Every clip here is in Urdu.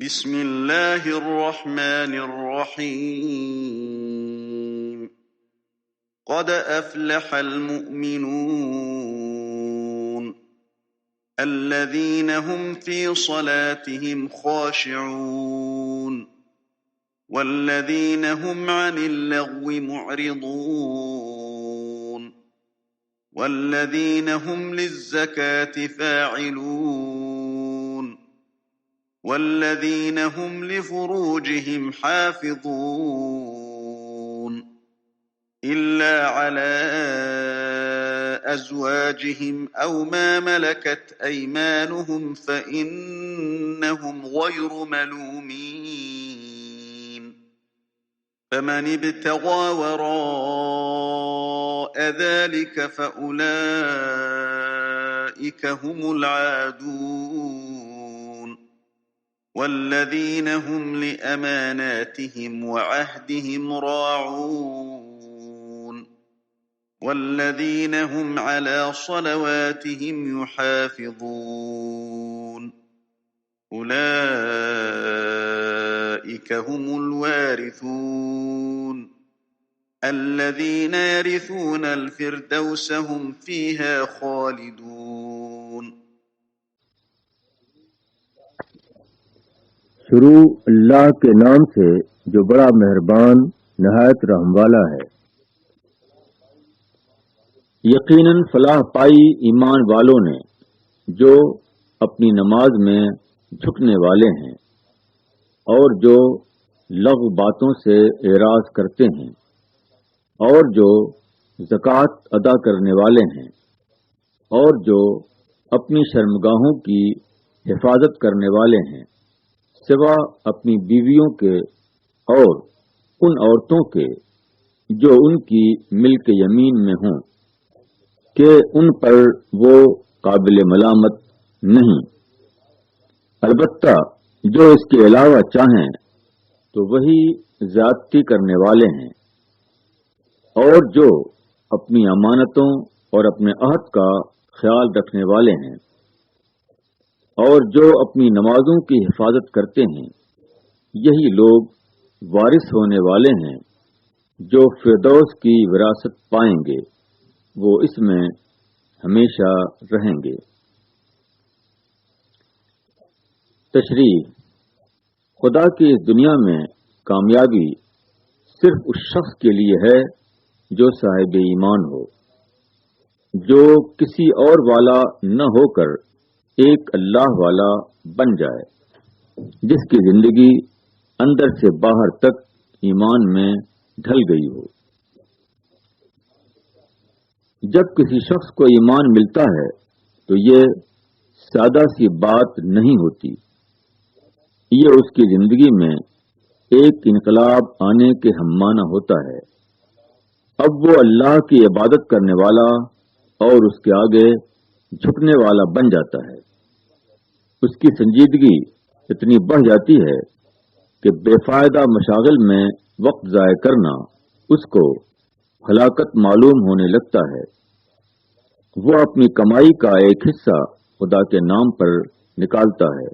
بسم اللہ الرحمن الرحیم قد افلح المؤمنون الذین هم فی صلاتهم خاشعون والذین هم عن اللغو معرضون والذین هم للزکاة فاعلون والذین هم لفروجهم حافظون إلا على أزواجهم أو ما ملكت أيمانهم فإنهم غير ملومين فمن ابتغى وراء ذلك فأولئك هم العادون والذین هم لأماناتهم وعهدهم راعون والذین هم على صلواتهم يحافظون أولئك هم الوارثون الذين يرثون الفردوس هم فيها خالدون. شروع اللہ کے نام سے جو بڑا مہربان نہایت رحم والا ہے۔ یقیناً فلاح پائی ایمان والوں نے جو اپنی نماز میں جھکنے والے ہیں اور جو لغو باتوں سے اعراض کرتے ہیں اور جو زکوٰۃ ادا کرنے والے ہیں اور جو اپنی شرمگاہوں کی حفاظت کرنے والے ہیں سوا اپنی بیویوں کے اور ان عورتوں کے جو ان کی ملک یمین میں ہوں کہ ان پر وہ قابل ملامت نہیں، البتہ جو اس کے علاوہ چاہیں تو وہی زیادتی کرنے والے ہیں اور جو اپنی امانتوں اور اپنے عہد کا خیال رکھنے والے ہیں اور جو اپنی نمازوں کی حفاظت کرتے ہیں یہی لوگ وارث ہونے والے ہیں جو فردوس کی وراثت پائیں گے، وہ اس میں ہمیشہ رہیں گے۔ تشریح: خدا کی اس دنیا میں کامیابی صرف اس شخص کے لیے ہے جو صاحب ایمان ہو، جو کسی اور والا نہ ہو کر ایک اللہ والا بن جائے، جس کی زندگی اندر سے باہر تک ایمان میں ڈھل گئی ہو۔ جب کسی شخص کو ایمان ملتا ہے تو یہ سادہ سی بات نہیں ہوتی، یہ اس کی زندگی میں ایک انقلاب آنے کے ہمانہ ہوتا ہے۔ اب وہ اللہ کی عبادت کرنے والا اور اس کے آگے جھکنے والا بن جاتا ہے۔ اس کی سنجیدگی اتنی بڑھ جاتی ہے کہ بے فائدہ مشاغل میں وقت ضائع کرنا اس کو ہلاکت معلوم ہونے لگتا ہے۔ وہ اپنی کمائی کا ایک حصہ خدا کے نام پر نکالتا ہے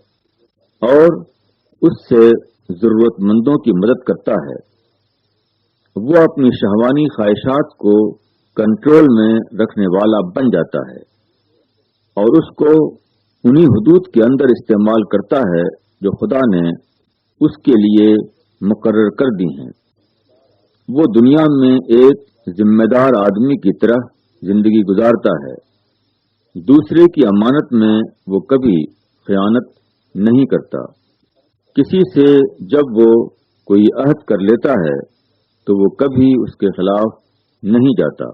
اور اس سے ضرورت مندوں کی مدد کرتا ہے۔ وہ اپنی شہوانی خواہشات کو کنٹرول میں رکھنے والا بن جاتا ہے اور اس کو انہی حدود کے اندر استعمال کرتا ہے جو خدا نے اس کے لیے مقرر کر دی ہیں۔ وہ دنیا میں ایک ذمہ دار آدمی کی طرح زندگی گزارتا ہے، دوسرے کی امانت میں وہ کبھی خیانت نہیں کرتا۔ کسی سے جب وہ کوئی عہد کر لیتا ہے تو وہ کبھی اس کے خلاف نہیں جاتا۔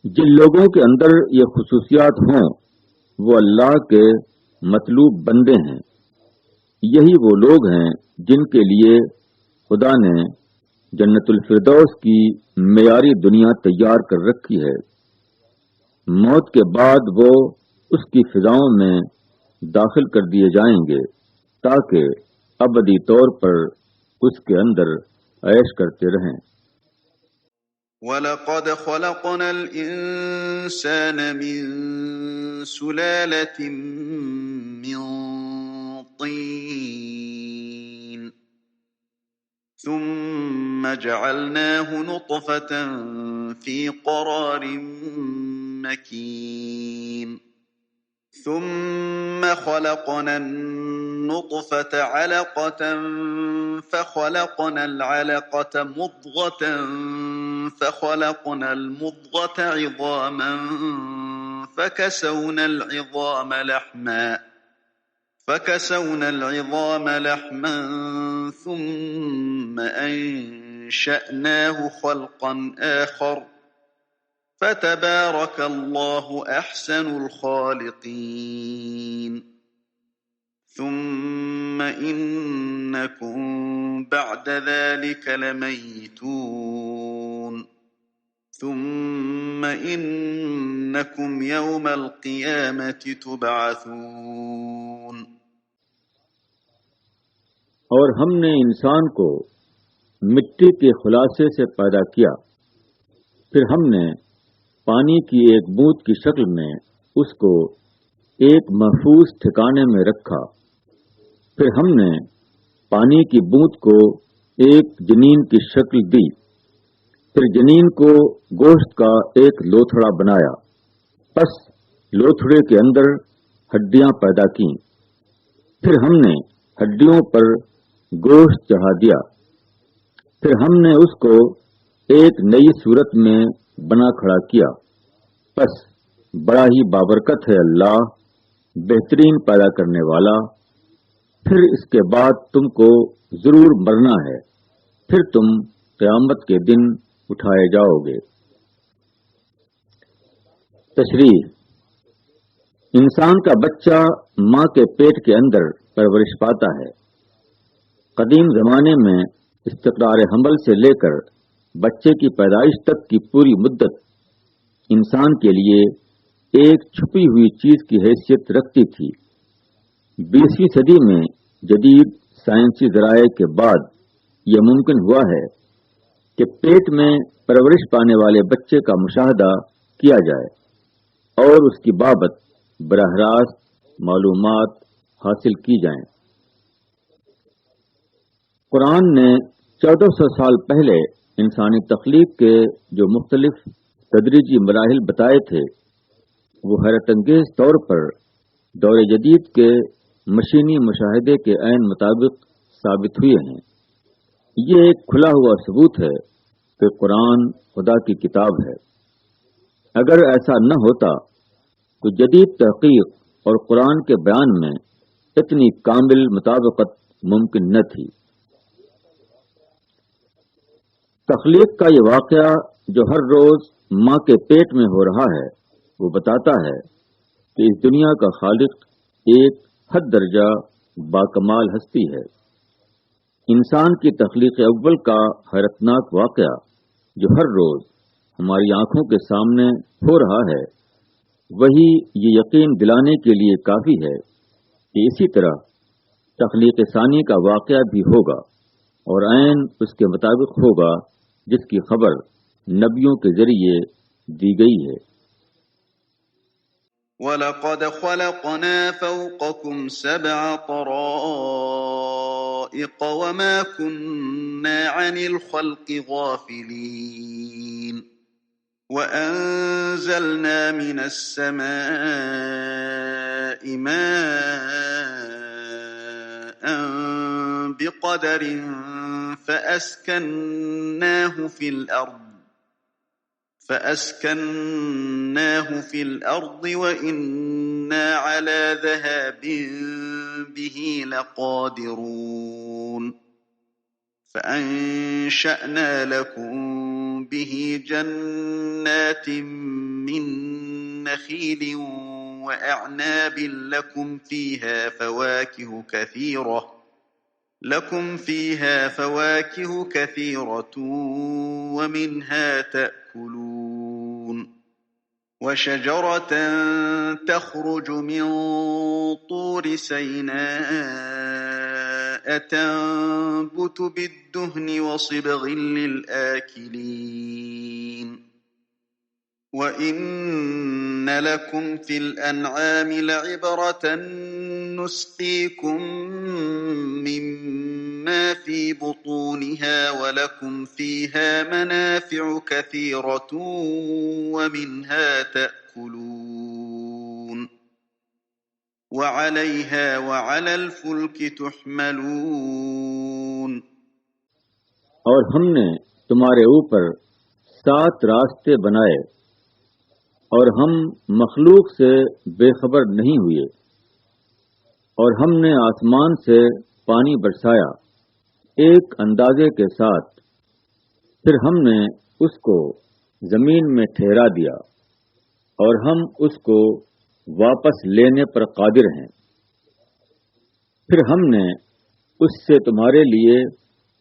جن لوگوں کے اندر یہ خصوصیات ہوں وہ اللہ کے مطلوب بندے ہیں۔ یہی وہ لوگ ہیں جن کے لیے خدا نے جنت الفردوس کی معیاری دنیا تیار کر رکھی ہے۔ موت کے بعد وہ اس کی فضاؤں میں داخل کر دیے جائیں گے تاکہ ابدی طور پر اس کے اندر عیش کرتے رہیں۔ وَلَقَدْ خَلَقْنَا الْإِنسَانَ مِنْ سُلَالَةٍ مِّنْ ثم جعلناه نطفة في قرار مكين ثم خلقنا النطفة علقة فخلقنا العلقة مضغة فخلقنا المضغة عظاما فكسونا العظام لحما ثم أنشأناه خلقا آخر فتبارك الله أحسن الخالقين ثم إنكم بعد ذلك لميتون ثم إنكم يوم القيامة تبعثون اور ہم نے انسان کو مٹی کے خلاصے سے پیدا کیا، پھر ہم نے پانی کی ایک بوند کی شکل میں اس کو ایک محفوظ ٹھکانے میں رکھا، پھر ہم نے پانی کی بوند کو ایک جنین کی شکل دی، پھر جنین کو گوشت کا ایک لوتھڑا بنایا، پس لوتھڑے کے اندر ہڈیاں پیدا کیں، پھر ہم نے ہڈیوں پر گوشت چڑھا دیا، پھر ہم نے اس کو ایک نئی صورت میں بنا کھڑا کیا، پس بڑا ہی بابرکت ہے اللہ، بہترین پیدا کرنے والا۔ پھر اس کے بعد تم کو ضرور مرنا ہے، پھر تم قیامت کے دن اٹھائے جاؤ گے۔ تشریح: انسان کا بچہ ماں کے پیٹ کے اندر پرورش پاتا ہے۔ قدیم زمانے میں استقرار حمل سے لے کر بچے کی پیدائش تک کی پوری مدت انسان کے لیے ایک چھپی ہوئی چیز کی حیثیت رکھتی تھی۔ 20ویں صدی میں جدید سائنسی ذرائع کے بعد یہ ممکن ہوا ہے کہ پیٹ میں پرورش پانے والے بچے کا مشاہدہ کیا جائے اور اس کی بابت براہ راست معلومات حاصل کی جائیں۔ قرآن نے 1400 سال پہلے انسانی تخلیق کے جو مختلف تدریجی مراحل بتائے تھے، وہ حیرت انگیز طور پر دور جدید کے مشینی مشاہدے کے عین مطابق ثابت ہوئے ہیں۔ یہ ایک کھلا ہوا ثبوت ہے کہ قرآن خدا کی کتاب ہے۔ اگر ایسا نہ ہوتا تو جدید تحقیق اور قرآن کے بیان میں اتنی کامل مطابقت ممکن نہ تھی۔ تخلیق کا یہ واقعہ جو ہر روز ماں کے پیٹ میں ہو رہا ہے، وہ بتاتا ہے کہ اس دنیا کا خالق ایک حد درجہ باکمال ہستی ہے۔ انسان کی تخلیق اول کا حیرتناک واقعہ جو ہر روز ہماری آنکھوں کے سامنے ہو رہا ہے، وہی یہ یقین دلانے کے لیے کافی ہے کہ اسی طرح تخلیق ثانی کا واقعہ بھی ہوگا اور عین اس کے مطابق ہوگا جس کی خبر نبیوں کے ذریعے دی گئی ہے۔ وَلَقَدْ خَلَقْنَا فَوْقَكُمْ 7 طَرَائِقَ وَمَا كُنَّا عَنِ الْخَلْقِ غَافِلِينَ وَأَنزَلْنَا مِنَ السَّمَاءِ مَاءً بِقَدَرٍ فَأَسْكَنَّاهُ فِي الْأَرْضِ وَإِنَّا عَلَى ذَهَابٍ بِهِ لَقَادِرُونَ فَأَنشَأْنَا لَكُم بِهِ جَنَّاتٍ مِّن نَّخِيلٍ وَأَعْنَابٍ لَّكُمْ فِيهَا فواكه كثيرة ومنها تأكلون وشجرة تخرج من طور سيناء تنبت بالدهن وصبغ للآكلين وَإِنَّ لَكُمْ فِي الْأَنْعَامِ لَعِبْرَةً نُسْقِيكُم ما في بطونها ولكم فيها منافع كثيرة ومنها تأكلون وعليها وعلى الفلك تحملون. اور ہم نے تمہارے اوپر 7 راستے بنائے اور ہم مخلوق سے بے خبر نہیں ہوئے، اور ہم نے آسمان سے پانی برسایا ایک اندازے کے ساتھ، پھر ہم نے اس کو زمین میں ٹھہرا دیا اور ہم اس کو واپس لینے پر قادر ہیں. پھر ہم نے اس سے تمہارے لیے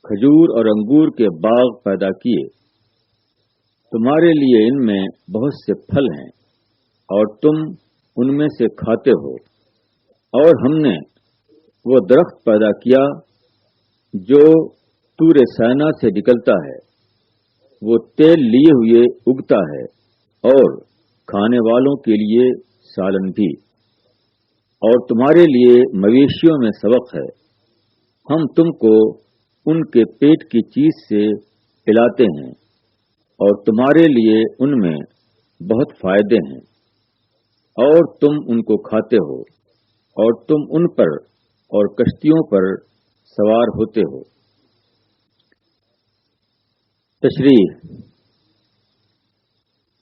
کھجور اور انگور کے باغ پیدا کیے، تمہارے لیے ان میں بہت سے پھل ہیں اور تم ان میں سے کھاتے ہو. اور ہم نے وہ درخت پیدا کیا جو طور سینا سے نکلتا ہے، وہ تیل لیے ہوئے اگتا ہے اور کھانے والوں کے لیے سالن بھی، اور تمہارے لیے مویشیوں میں سبق ہے. ہم تم کو ان کے پیٹ کی چیز سے پلاتے ہیں اور تمہارے لیے ان میں بہت فائدے ہیں، اور تم ان کو کھاتے ہو اور تم ان پر اور کشتیوں پر سوار ہوتے ہو. تشریح: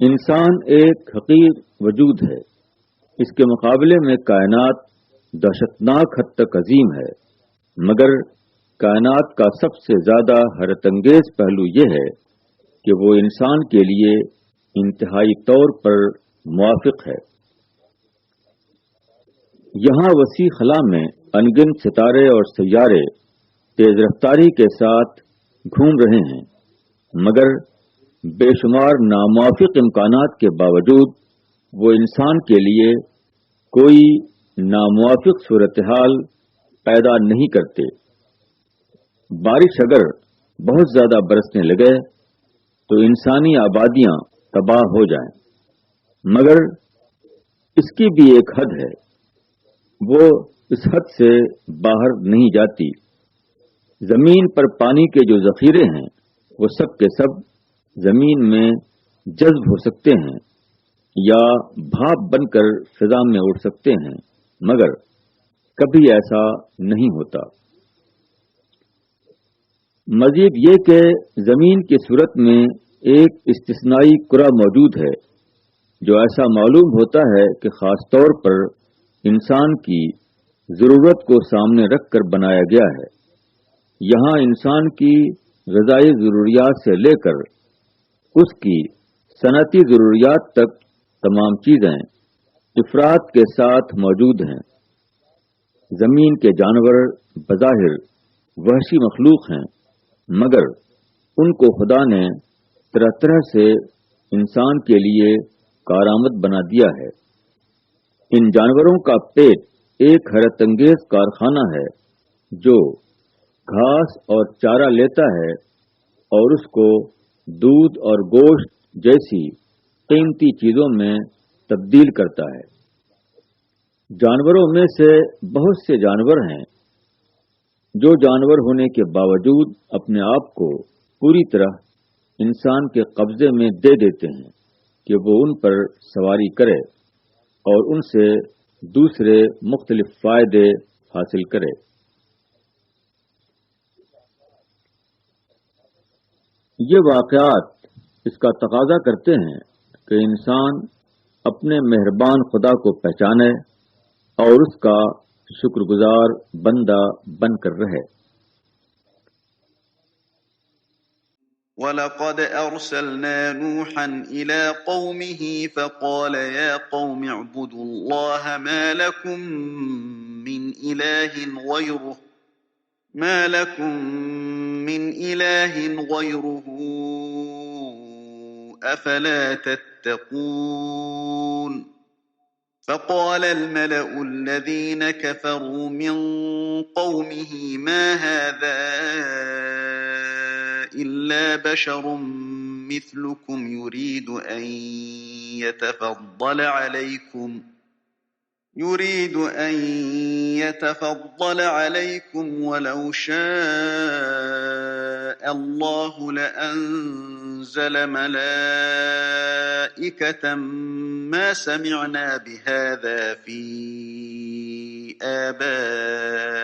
انسان ایک حقیر وجود ہے، اس کے مقابلے میں کائنات دہشتناک حد تک عظیم ہے، مگر کائنات کا سب سے زیادہ حیرت انگیز پہلو یہ ہے کہ وہ انسان کے لیے انتہائی طور پر موافق ہے. یہاں وسیع خلا میں انگن ستارے اور سیارے تیز رفتاری کے ساتھ گھوم رہے ہیں، مگر بے شمار ناموافق امکانات کے باوجود وہ انسان کے لیے کوئی ناموافق صورتحال پیدا نہیں کرتے. بارش اگر بہت زیادہ برسنے لگے تو انسانی آبادیاں تباہ ہو جائیں، مگر اس کی بھی ایک حد ہے، وہ اس حد سے باہر نہیں جاتی. زمین پر پانی کے جو ذخیرے ہیں وہ سب کے سب زمین میں جذب ہو سکتے ہیں یا بھاپ بن کر فضا میں اڑ سکتے ہیں، مگر کبھی ایسا نہیں ہوتا. مزید یہ کہ زمین کی صورت میں ایک استثنائی کرہ موجود ہے جو ایسا معلوم ہوتا ہے کہ خاص طور پر انسان کی ضرورت کو سامنے رکھ کر بنایا گیا ہے. یہاں انسان کی غذائی ضروریات سے لے کر اس کی صنعتی ضروریات تک تمام چیزیں افراد کے ساتھ موجود ہیں. زمین کے جانور بظاہر وحشی مخلوق ہیں، مگر ان کو خدا نے طرح طرح سے انسان کے لیے کارآمد بنا دیا ہے. ان جانوروں کا پیٹ ایک حیرت انگیز کارخانہ ہے جو گھاس اور چارہ لیتا ہے اور اس کو دودھ اور گوشت جیسی قیمتی چیزوں میں تبدیل کرتا ہے. جانوروں میں سے بہت سے جانور ہیں جو جانور ہونے کے باوجود اپنے آپ کو پوری طرح انسان کے قبضے میں دے دیتے ہیں کہ وہ ان پر سواری کرے اور ان سے دوسرے مختلف فائدے حاصل کرے. یہ واقعات اس کا تقاضا کرتے ہیں کہ انسان اپنے مہربان خدا کو پہچانے اور اس کا شکر گزار بندہ بن کر رہے. وَلَقَدْ أَرْسَلْنَا نُوحًا إِلَىٰ قَوْمِهِ فَقَالَ يَا قَوْمِ اعْبُدُوا اللَّهَ مَا لَكُم مِّنْ إِلَٰهٍ غَيْرُهُ أَفَلَا تَتَّقُونَ. فَقَالَ الْمَلَأُ الَّذِينَ كَفَرُوا مِن قَوْمِهِ مَا هَٰذَا إِلَّا بَشَرٌ مِّثْلُكُمْ يُرِيدُ أَن يَتَفَضَّلَ عَلَيْكُمْ يريد أن يتفضل عليكم ولو شاء الله لأنزل ملائكة ما سمعنا بهذا في آبائنا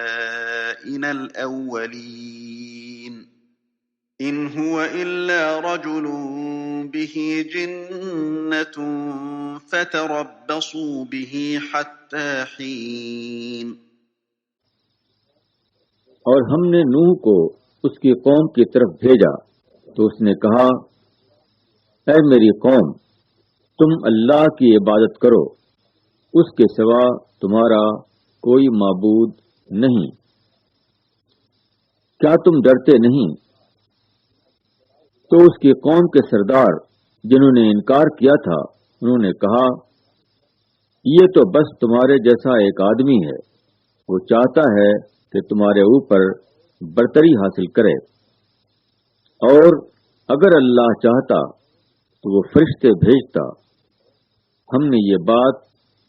الأولين إن هو إلا رجل به جنة فتربصوا به حتى حين اور ہم نے نوح کو اس کی قوم کی طرف بھیجا تو اس نے کہا، اے میری قوم، تم اللہ کی عبادت کرو، اس کے سوا تمہارا کوئی معبود نہیں، کیا تم ڈرتے نہیں؟ تو اس کی قوم کے سردار جنہوں نے انکار کیا تھا انہوں نے کہا، یہ تو بس تمہارے جیسا ایک آدمی ہے، وہ چاہتا ہے کہ تمہارے اوپر برتری حاصل کرے، اور اگر اللہ چاہتا تو وہ فرشتے بھیجتا۔ ہم نے یہ بات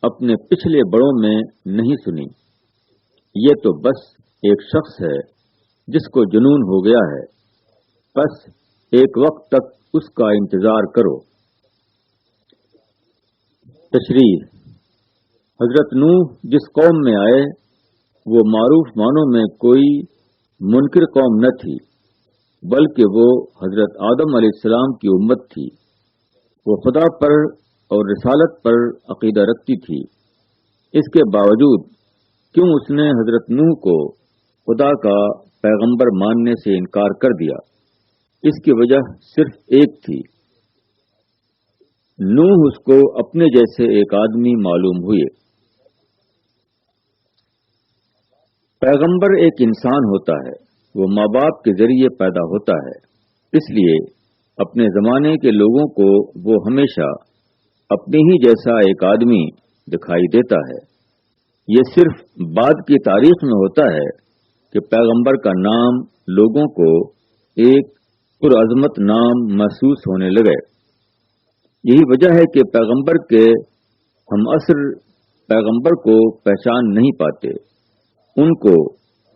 اپنے پچھلے بڑوں میں نہیں سنی، یہ تو بس ایک شخص ہے جس کو جنون ہو گیا ہے، بس ایک وقت تک اس کا انتظار کرو۔ تشریح: حضرت نوح جس قوم میں آئے وہ معروف معنوں میں کوئی منکر قوم نہ تھی، بلکہ وہ حضرت آدم علیہ السلام کی امت تھی۔ وہ خدا پر اور رسالت پر عقیدہ رکھتی تھی، اس کے باوجود کیوں اس نے حضرت نوح کو خدا کا پیغمبر ماننے سے انکار کر دیا؟ اس کی وجہ صرف ایک تھی، نوح اس کو اپنے جیسے ایک آدمی معلوم ہوئے۔ پیغمبر ایک انسان ہوتا ہے، وہ ماں باپ کے ذریعے پیدا ہوتا ہے، اس لیے اپنے زمانے کے لوگوں کو وہ ہمیشہ اپنے ہی جیسا ایک آدمی دکھائی دیتا ہے۔ یہ صرف بعد کی تاریخ میں ہوتا ہے کہ پیغمبر کا نام لوگوں کو ایک پرعظمت نام محسوس ہونے لگے۔ یہی وجہ ہے کہ پیغمبر کے ہم عصر پیغمبر کو پہچان نہیں پاتے، ان کو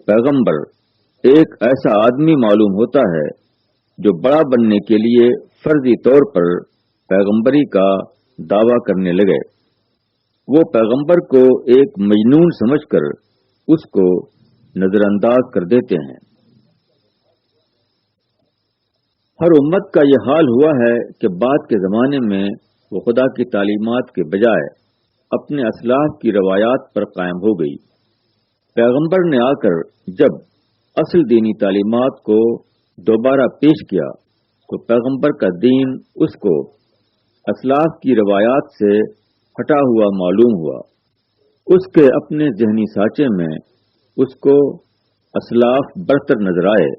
پیغمبر ایک ایسا آدمی معلوم ہوتا ہے جو بڑا بننے کے لیے فرضی طور پر پیغمبری کا دعویٰ کرنے لگے۔ وہ پیغمبر کو ایک مجنون سمجھ کر اس کو نظر انداز کر دیتے ہیں۔ ہر امت کا یہ حال ہوا ہے کہ بعد کے زمانے میں وہ خدا کی تعلیمات کے بجائے اپنے اسلاف کی روایات پر قائم ہو گئی۔ پیغمبر نے آ کر جب اصل دینی تعلیمات کو دوبارہ پیش کیا تو پیغمبر کا دین اس کو اسلاف کی روایات سے ہٹا ہوا معلوم ہوا۔ اس کے اپنے ذہنی سانچے میں اس کو اسلاف برتر نظر آئے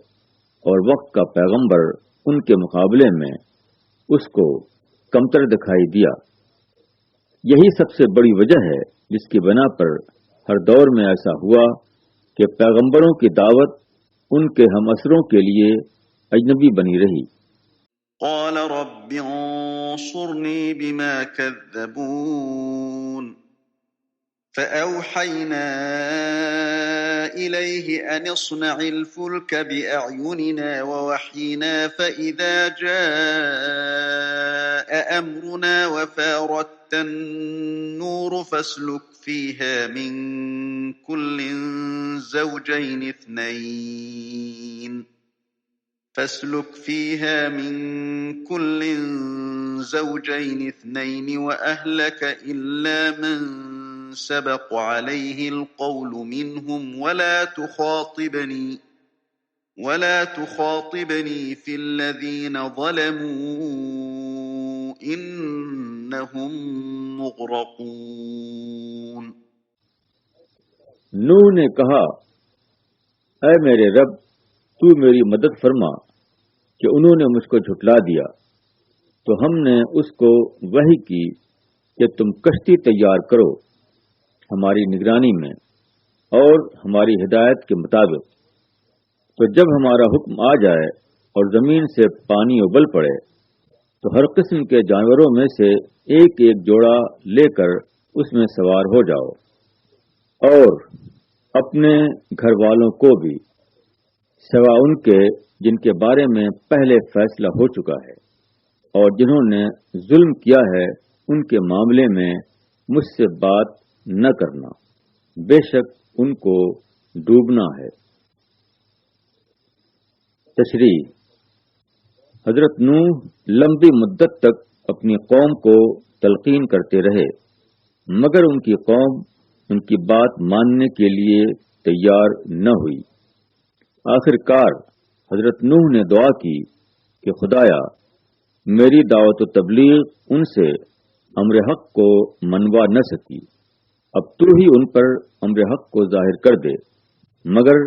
اور وقت کا پیغمبر ان کے مقابلے میں اس کو کمتر دکھائی دیا۔ یہی سب سے بڑی وجہ ہے جس کی بنا پر ہر دور میں ایسا ہوا کہ پیغمبروں کی دعوت ان کے ہم عصروں کے لیے اجنبی بنی رہی۔ قال رب انصرني بما كذبون فأوحينا إليه أن اصنع الفلك بأعيننا ووحينا فإذا جاء أمرنا وفارت النور فاسلك فيها من كل زوجين اثنين وأهلك إلا من سبق عليه القول منهم ولا تخاطبني في الذين ظلموا إنهم مغرقون۔ نوح نے کہا، اے میرے رب، تو میری مدد فرما کہ انہوں نے مجھ کو جھٹلا دیا۔ تو ہم نے اس کو وحی کی کہ تم کشتی تیار کرو ہماری نگرانی میں اور ہماری ہدایت کے مطابق، تو جب ہمارا حکم آ جائے اور زمین سے پانی ابل پڑے تو ہر قسم کے جانوروں میں سے ایک ایک جوڑا لے کر اس میں سوار ہو جاؤ۔ اور اپنے گھر والوں کو بھی، سوا ان کے جن کے بارے میں پہلے فیصلہ ہو چکا ہے، اور جنہوں نے ظلم کیا ہے ان کے معاملے میں مجھ سے بات نہ کرنا، بے شک ان کو ڈوبنا ہے۔ تشریح: حضرت نوح لمبی مدت تک اپنی قوم کو تلقین کرتے رہے، مگر ان کی قوم ان کی بات ماننے کے لیے تیار نہ ہوئی۔ آخر کار حضرت نوح نے دعا کی کہ خدایا، میری دعوت و تبلیغ ان سے امر حق کو منوا نہ سکی، اب تو ہی ان پر امر حق کو ظاہر کر دے۔ مگر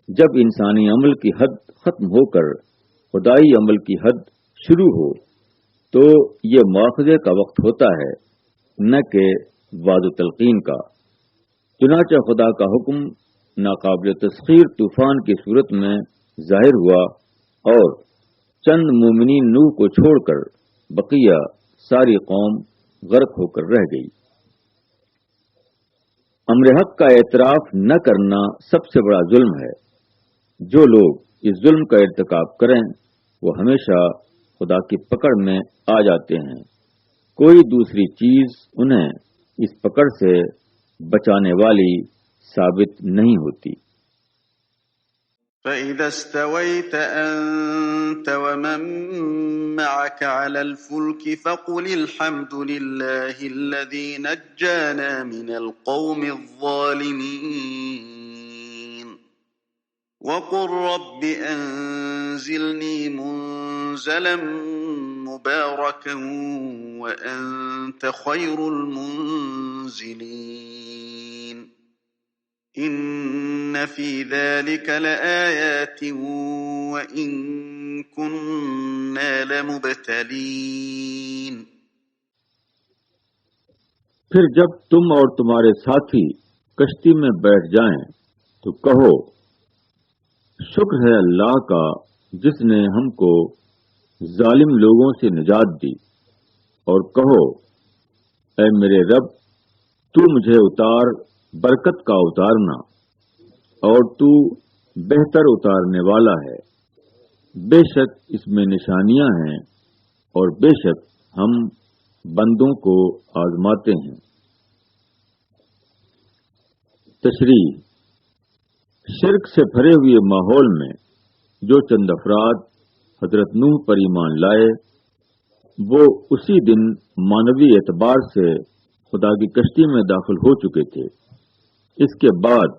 جب انسانی عمل کی حد ختم ہو کر خدائی عمل کی حد شروع ہو تو یہ مواخذے کا وقت ہوتا ہے، نہ کہ وعظ و تلقین کا۔ چنانچہ خدا کا حکم ناقابل تسخیر طوفان کی صورت میں ظاہر ہوا، اور چند مومنین نوح کو چھوڑ کر بقیہ ساری قوم غرق ہو کر رہ گئی۔ امر حق کا اعتراف نہ کرنا سب سے بڑا ظلم ہے۔ جو لوگ اس ظلم کا ارتکاب کریں وہ ہمیشہ خدا کی پکڑ میں آ جاتے ہیں، کوئی دوسری چیز انہیں اس پکڑ سے بچانے والی ثابت نہیں ہوتی۔ فَإِذَا اسْتَوَيْتَ أَنْتَ وَمَن مَّعَكَ عَلَى الْفُلْكِ فَقُلِ الْحَمْدُ لِلَّهِ الَّذِي نَجَّانَا مِنَ الْقَوْمِ الظَّالِمِينَ وَقُلْ رَبِّ أَنزِلْنِي مُنزَلًا مُبَارَكًا وَأَنتَ خَيْرُ الْمُنزِلِينَ إِنَّ فِي ذَلِكَ لَآيَاتٍ وَإِن كُنَّا لَمُبْتَلِينَ۔ پھر جب تم اور تمہارے ساتھی کشتی میں بیٹھ جائیں تو کہو، شکر ہے اللہ کا جس نے ہم کو ظالم لوگوں سے نجات دی، اور کہو، اے میرے رب، تو مجھے اتار برکت کا اتارنا، اور تو بہتر اتارنے والا ہے۔ بے شک اس میں نشانیاں ہیں، اور بے شک ہم بندوں کو آزماتے ہیں۔ تشریح: شرک سے بھرے ہوئے ماحول میں جو چند افراد حضرت نوح پر ایمان لائے، وہ اسی دن معنوی اعتبار سے خدا کی کشتی میں داخل ہو چکے تھے۔ اس کے بعد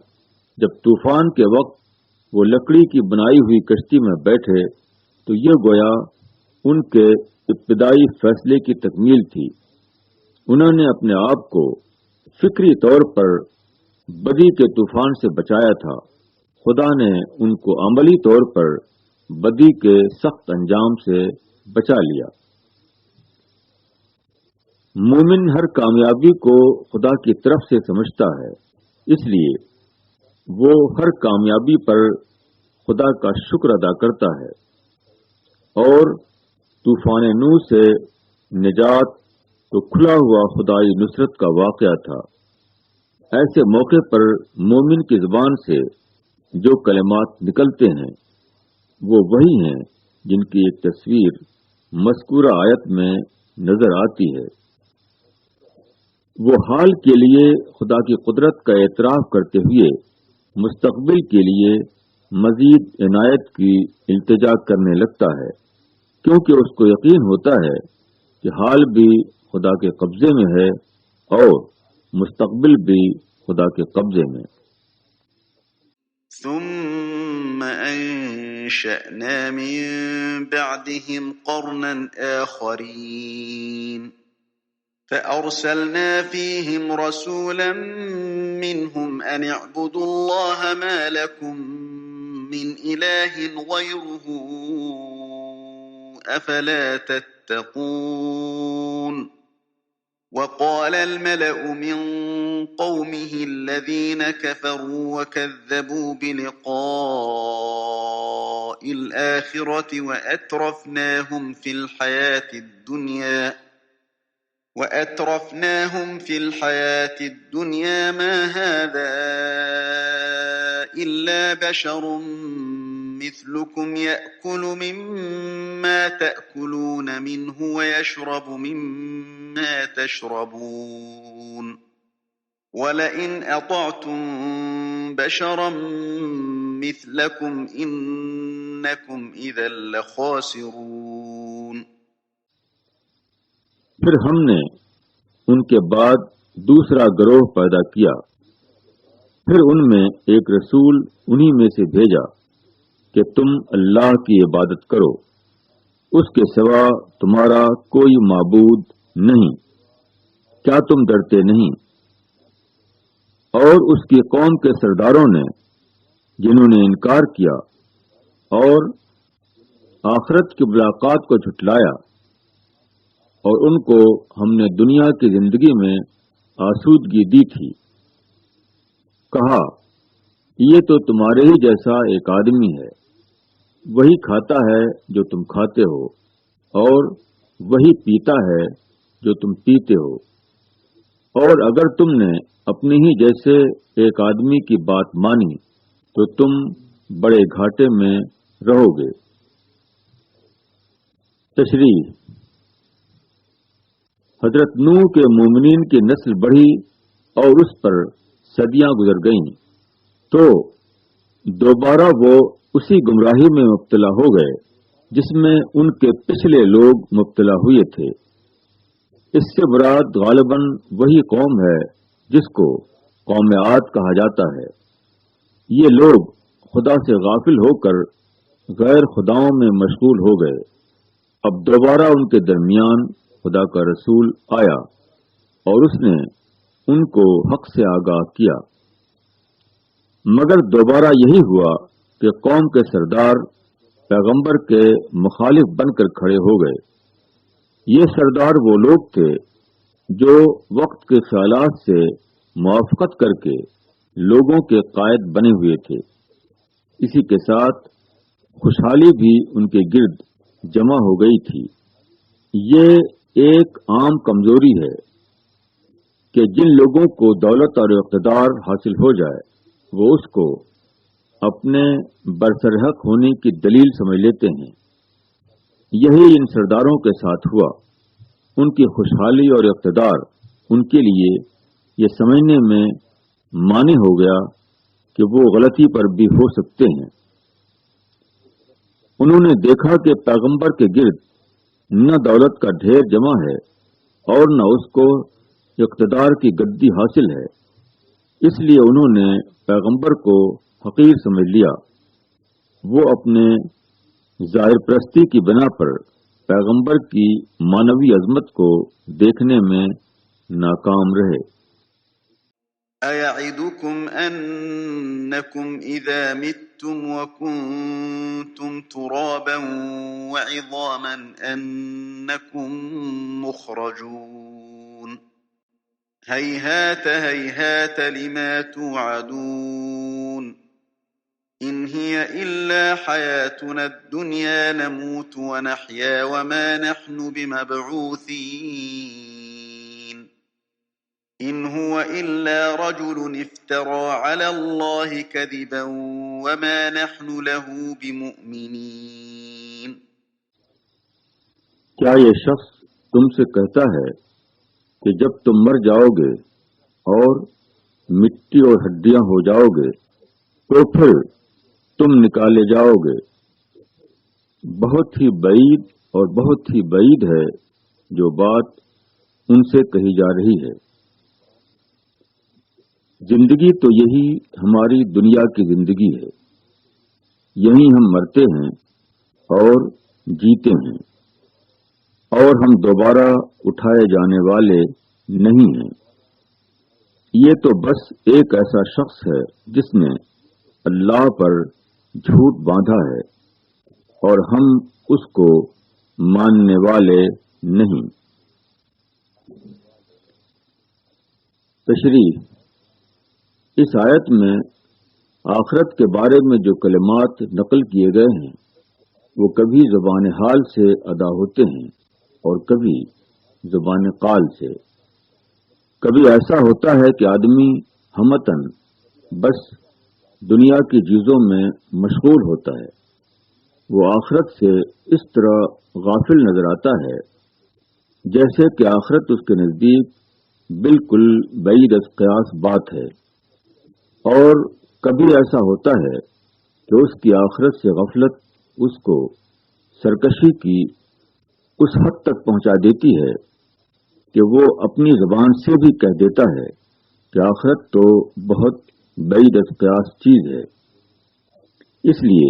جب طوفان کے وقت وہ لکڑی کی بنائی ہوئی کشتی میں بیٹھے تو یہ گویا ان کے ابتدائی فیصلے کی تکمیل تھی۔ انہوں نے اپنے آپ کو فکری طور پر بدی کے طوفان سے بچایا تھا، خدا نے ان کو عملی طور پر بدی کے سخت انجام سے بچا لیا۔ مومن ہر کامیابی کو خدا کی طرف سے سمجھتا ہے، اس لیے وہ ہر کامیابی پر خدا کا شکر ادا کرتا ہے، اور طوفان نوح سے نجات تو کھلا ہوا خدائی نصرت کا واقعہ تھا۔ ایسے موقع پر مومن کی زبان سے جو کلمات نکلتے ہیں وہ وہی ہیں جن کی ایک تصویر مذکورہ آیت میں نظر آتی ہے۔ وہ حال کے لیے خدا کی قدرت کا اعتراف کرتے ہوئے مستقبل کے لیے مزید عنایت کی التجا کرنے لگتا ہے، کیونکہ اس کو یقین ہوتا ہے کہ حال بھی خدا کے قبضے میں ہے اور مستقبل بھی خدا کے قبضے میں۔ ثم أنشأنا من بعدهم قرنا آخرين فأرسلنا فيهم رسولا منهم أن اعبدوا الله ما لكم من إله غيره أفلا تتقون وقال الملأ من قومه الذين كفروا وكذبوا بلقاء الآخرة وأترفناهم في الحياة الدنيا وَأَتْرَفْنَاهُمْ فِي الْحَيَاةِ الدُّنْيَا مَا هَذَا إِلَّا بَشَرٌ مِثْلُكُمْ يَأْكُلُ مِمَّا تَأْكُلُونَ مِنْهُ وَيَشْرَبُ مِمَّا تَشْرَبُونَ وَلَئِنْ أَطَعْتُمْ بَشَرًا مِثْلَكُمْ إِنَّكُمْ إِذًا لَخَاسِرُونَ۔ پھر ہم نے ان کے بعد دوسرا گروہ پیدا کیا، پھر ان میں ایک رسول انہی میں سے بھیجا کہ تم اللہ کی عبادت کرو، اس کے سوا تمہارا کوئی معبود نہیں، کیا تم ڈرتے نہیں؟ اور اس کی قوم کے سرداروں نے جنہوں نے انکار کیا اور آخرت کی ملاقات کو جھٹلایا، اور ان کو ہم نے دنیا کی زندگی میں آسودگی دی تھی، کہا یہ تو تمہارے ہی جیسا ایک آدمی ہے، وہی کھاتا ہے جو تم کھاتے ہو اور وہی پیتا ہے جو تم پیتے ہو، اور اگر تم نے اپنے ہی جیسے ایک آدمی کی بات مانی تو تم بڑے گھاٹے میں رہو گے۔ تشریح: حضرت نوح کے مومنین کی نسل بڑھی اور اس پر صدیاں گزر گئیں تو دوبارہ وہ اسی گمراہی میں مبتلا ہو گئے جس میں ان کے پچھلے لوگ مبتلا ہوئے تھے۔ اس سے مراد غالباً وہی قوم ہے جس کو قوم عاد کہا جاتا ہے۔ یہ لوگ خدا سے غافل ہو کر غیر خداؤں میں مشغول ہو گئے۔ اب دوبارہ ان کے درمیان خدا کا رسول آیا اور اس نے ان کو حق سے آگاہ کیا، مگر دوبارہ یہی ہوا کہ قوم کے سردار پیغمبر کے مخالف بن کر کھڑے ہو گئے۔ یہ سردار وہ لوگ تھے جو وقت کے خیالات سے موافقت کر کے لوگوں کے قائد بنے ہوئے تھے، اسی کے ساتھ خوشحالی بھی ان کے گرد جمع ہو گئی تھی۔ یہ ایک عام کمزوری ہے کہ جن لوگوں کو دولت اور اقتدار حاصل ہو جائے وہ اس کو اپنے برسرحق ہونے کی دلیل سمجھ لیتے ہیں۔ یہی ان سرداروں کے ساتھ ہوا۔ ان کی خوشحالی اور اقتدار ان کے لیے یہ سمجھنے میں مانع ہو گیا کہ وہ غلطی پر بھی ہو سکتے ہیں۔ انہوں نے دیکھا کہ پیغمبر کے گرد نہ دولت کا ڈھیر جمع ہے اور نہ اس کو اقتدار کی گدی حاصل ہے، اس لیے انہوں نے پیغمبر کو حقیر سمجھ لیا۔ وہ اپنے ظاہر پرستی کی بنا پر پیغمبر کی معنوی عظمت کو دیکھنے میں ناکام رہے۔ أَيَعِدُكُمْ أَنَّكُمْ إِذَا مِتُّمْ وَكُنْتُمْ تُرَابًا وَعِظَامًا أَنَّكُمْ مُخْرَجُونَ هَيْهَاتَ هَيْهَاتَ لِمَا تُوعَدُونَ إِنْ هِيَ إِلَّا حَيَاتُنَا الدُّنْيَا نَمُوتُ وَنَحْيَا وَمَا نَحْنُ بِمَبْعُوثِينَ إِنْ هُوَ إِلَّا رَجُلٌ افْتَرَى عَلَى اللَّهِ كَذِبًا وَمَا نَحْنُ لَهُ بِمُؤْمِنِينَ۔ کیا یہ شخص تم سے کہتا ہے کہ جب تم مر جاؤ گے اور مٹی اور ہڈیاں ہو جاؤ گے تو پھر تم نکالے جاؤ گے؟ بہت ہی بعید اور بہت ہی بعید ہے جو بات ان سے کہی جا رہی ہے۔ زندگی تو یہی ہماری دنیا کی زندگی ہے، یہیں ہم مرتے ہیں اور جیتے ہیں، اور ہم دوبارہ اٹھائے جانے والے نہیں ہیں۔ یہ تو بس ایک ایسا شخص ہے جس نے اللہ پر جھوٹ باندھا ہے اور ہم اس کو ماننے والے نہیں۔ تشریح: اس آیت میں آخرت کے بارے میں جو کلمات نقل کیے گئے ہیں وہ کبھی زبان حال سے ادا ہوتے ہیں اور کبھی زبان قال سے۔ کبھی ایسا ہوتا ہے کہ آدمی ہمتن بس دنیا کی چیزوں میں مشغول ہوتا ہے، وہ آخرت سے اس طرح غافل نظر آتا ہے جیسے کہ آخرت اس کے نزدیک بالکل بعید از قیاس بات ہے، اور کبھی ایسا ہوتا ہے کہ اس کی آخرت سے غفلت اس کو سرکشی کی اس حد تک پہنچا دیتی ہے کہ وہ اپنی زبان سے بھی کہہ دیتا ہے کہ آخرت تو بہت بعید از قیاس چیز ہے، اس لیے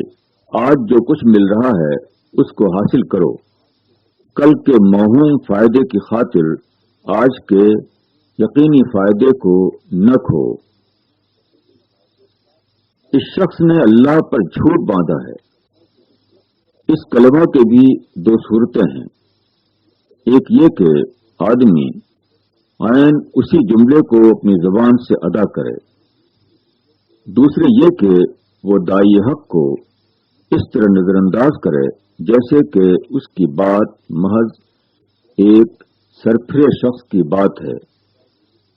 آج جو کچھ مل رہا ہے اس کو حاصل کرو، کل کے موہوم فائدے کی خاطر آج کے یقینی فائدے کو نہ کھو۔ اس شخص نے اللہ پر جھوٹ باندھا ہے۔ اس کلمہ کے بھی دو صورتیں ہیں، ایک یہ کہ آدمی عین اسی جملے کو اپنی زبان سے ادا کرے، دوسرے یہ کہ وہ داعی حق کو اس طرح نظر انداز کرے جیسے کہ اس کی بات محض ایک سرپھرے شخص کی بات ہے،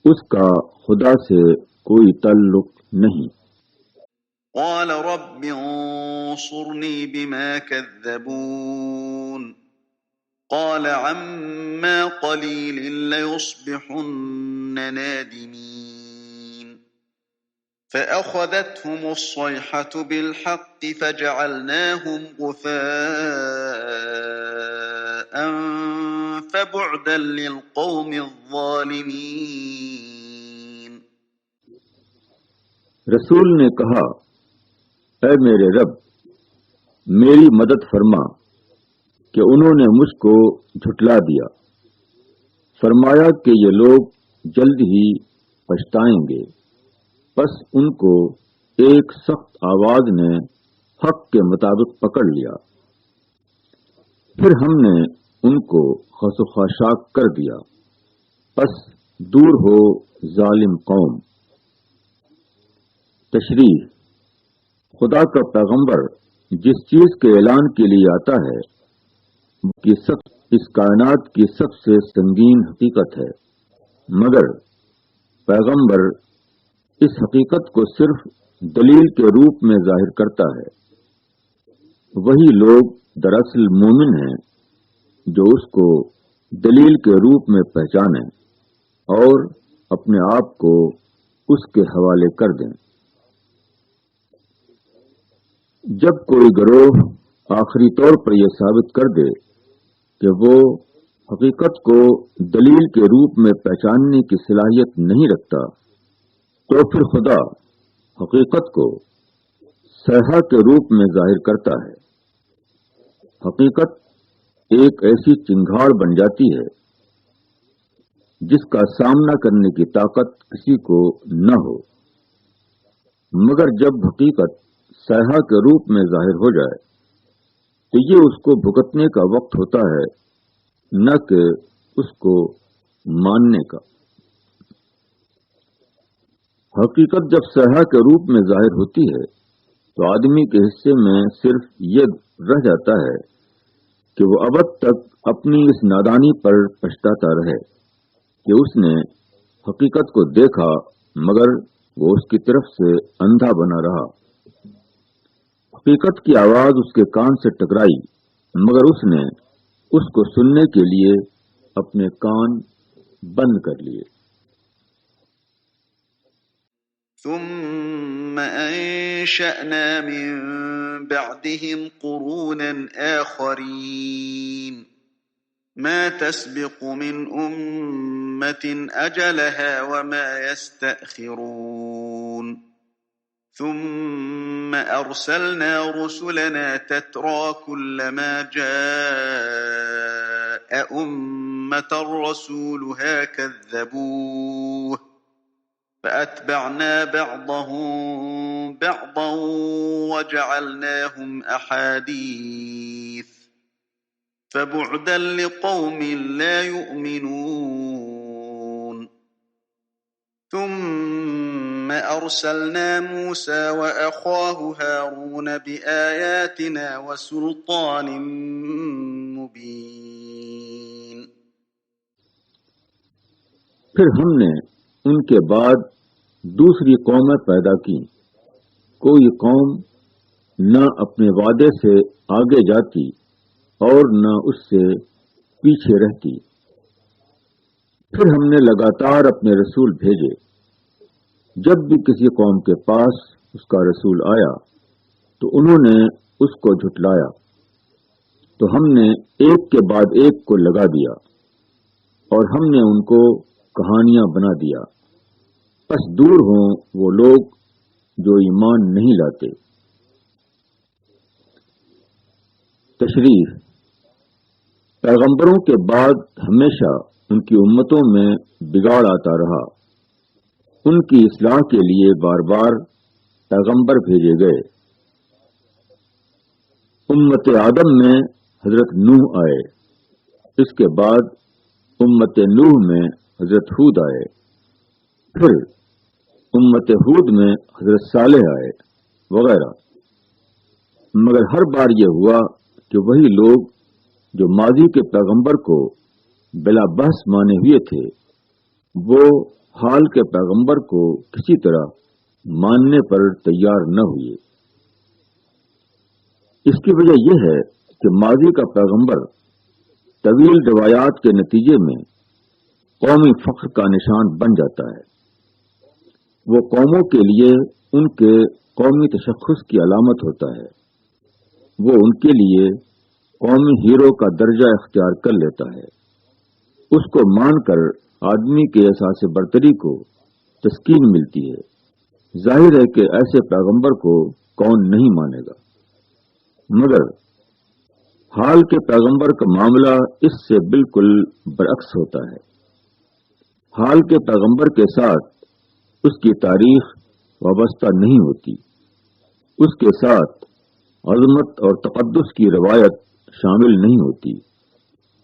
اس کا خدا سے کوئی تعلق نہیں۔ قال رب انصرني بما كذبون قال عما قليل ليصبحن نادمين فأخذتهم الصيحة بالحق فجعلناهم غثاء فبعدا للقوم الظالمين۔ رسول نے کہا، اے میرے رب میری مدد فرما کہ انہوں نے مجھ کو جھٹلا دیا۔ فرمایا کہ یہ لوگ جلد ہی پچھتائیں گے، پس ان کو ایک سخت آواز نے حق کے مطابق پکڑ لیا، پھر ہم نے ان کو خس و خاشاک کر دیا، پس دور ہو ظالم قوم۔ تشریح: خدا کا پیغمبر جس چیز کے اعلان کے لیے آتا ہے اس کائنات کی سب سے سنگین حقیقت ہے، مگر پیغمبر اس حقیقت کو صرف دلیل کے روپ میں ظاہر کرتا ہے۔ وہی لوگ دراصل مومن ہیں جو اس کو دلیل کے روپ میں پہچانیں اور اپنے آپ کو اس کے حوالے کر دیں۔ جب کوئی گروہ آخری طور پر یہ ثابت کر دے کہ وہ حقیقت کو دلیل کے روپ میں پہچاننے کی صلاحیت نہیں رکھتا، تو پھر خدا حقیقت کو صیحہ کے روپ میں ظاہر کرتا ہے۔ حقیقت ایک ایسی چنگھاڑ بن جاتی ہے جس کا سامنا کرنے کی طاقت کسی کو نہ ہو، مگر جب حقیقت صیحہ کے روپ میں ظاہر ہو جائے تو یہ اس کو بھگتنے کا وقت ہوتا ہے، نہ کہ اس کو ماننے کا۔ حقیقت جب صیحہ کے روپ میں ظاہر ہوتی ہے تو آدمی کے حصے میں صرف یہ رہ جاتا ہے کہ وہ ابد تک اپنی اس نادانی پر پچھتاتا رہے کہ اس نے حقیقت کو دیکھا مگر وہ اس کی طرف سے اندھا بنا رہا۔ حقیقت کی آواز اس کے کان سے ٹکرائی مگر اس نے اس کو سننے کے لیے اپنے کان بند کر لیے۔ ثم انشأنا من بعدهم قرونا آخرين ما تسبق من أمة أجلها وما يستأخرون ثم أرسلنا رسلنا تترى كلما جاء أمة رسولها كذبوه فأتبعنا بعضهم بعضا وجعلناهم أحاديث فبعدا لقوم لا يؤمنون ثم أرسلنا موسى وأخاه هارون بآياتنا وسلطان مبين۔ پھر ہم نے ان کے بعد دوسری قومیں پیدا کی. کوئی قوم نہ اپنے وعدے سے آگے جاتی اور نہ اس سے پیچھے رہتی. پھر ہم نے لگاتار اپنے رسول بھیجے. جب بھی کسی قوم کے پاس اس کا رسول آیا تو انہوں نے اس کو جھٹلایا، تو ہم نے ایک کے بعد ایک کو لگا دیا اور ہم نے ان کو کہانیاں بنا دیا. پس دور ہوں وہ لوگ جو ایمان نہیں لاتے. تشریح: پیغمبروں کے بعد ہمیشہ ان کی امتوں میں بگاڑ آتا رہا. ان کی اصلاح کے لیے بار بار پیغمبر بھیجے گئے. امت آدم میں حضرت نوح آئے، اس کے بعد امت نوح میں حضرت ہود آئے، پھر امت ہود میں حضرت صالح آئے وغیرہ. مگر ہر بار یہ ہوا کہ وہی لوگ جو ماضی کے پیغمبر کو بلا بحث مانے ہوئے تھے، وہ حال کے پیغمبر کو کسی طرح ماننے پر تیار نہ ہوئے. اس کی وجہ یہ ہے کہ ماضی کا پیغمبر طویل روایات کے نتیجے میں قومی فخر کا نشان بن جاتا ہے. وہ قوموں کے لیے ان کے قومی تشخص کی علامت ہوتا ہے. وہ ان کے لیے قومی ہیرو کا درجہ اختیار کر لیتا ہے. اس کو مان کر آدمی کے احساس برتری کو تسکین ملتی ہے. ظاہر ہے کہ ایسے پیغمبر کو کون نہیں مانے گا، مگر حال کے پیغمبر کا معاملہ اس سے بالکل برعکس ہوتا ہے. حال کے پیغمبر کے ساتھ اس کی تاریخ وابستہ نہیں ہوتی. اس کے ساتھ عظمت اور تقدس کی روایت شامل نہیں ہوتی.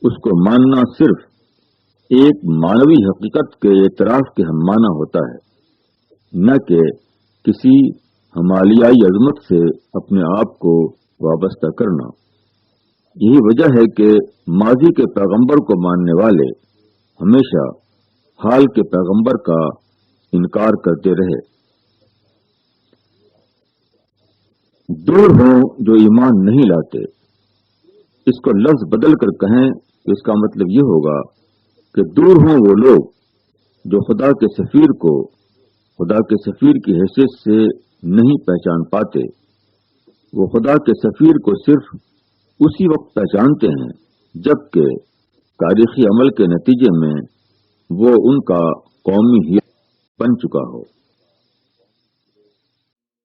اس کو ماننا صرف ایک معنوی حقیقت کے اعتراف کے ہم معنی ہوتا ہے، نہ کہ کسی ہمالیائی عظمت سے اپنے آپ کو وابستہ کرنا. یہی وجہ ہے کہ ماضی کے پیغمبر کو ماننے والے ہمیشہ حال کے پیغمبر کا انکار کرتے رہے. دور ہوں جو ایمان نہیں لاتے. اس کو لفظ بدل کر کہیں تو اس کا مطلب یہ ہوگا کہ دور ہوں وہ لوگ جو خدا کے سفیر کو خدا کے سفیر کی حیثیت سے نہیں پہچان پاتے. وہ خدا کے سفیر کو صرف اسی وقت پہچانتے ہیں جبکہ تاریخی عمل کے نتیجے میں وہ ان کا قومی ہیرو بن چکا ہو.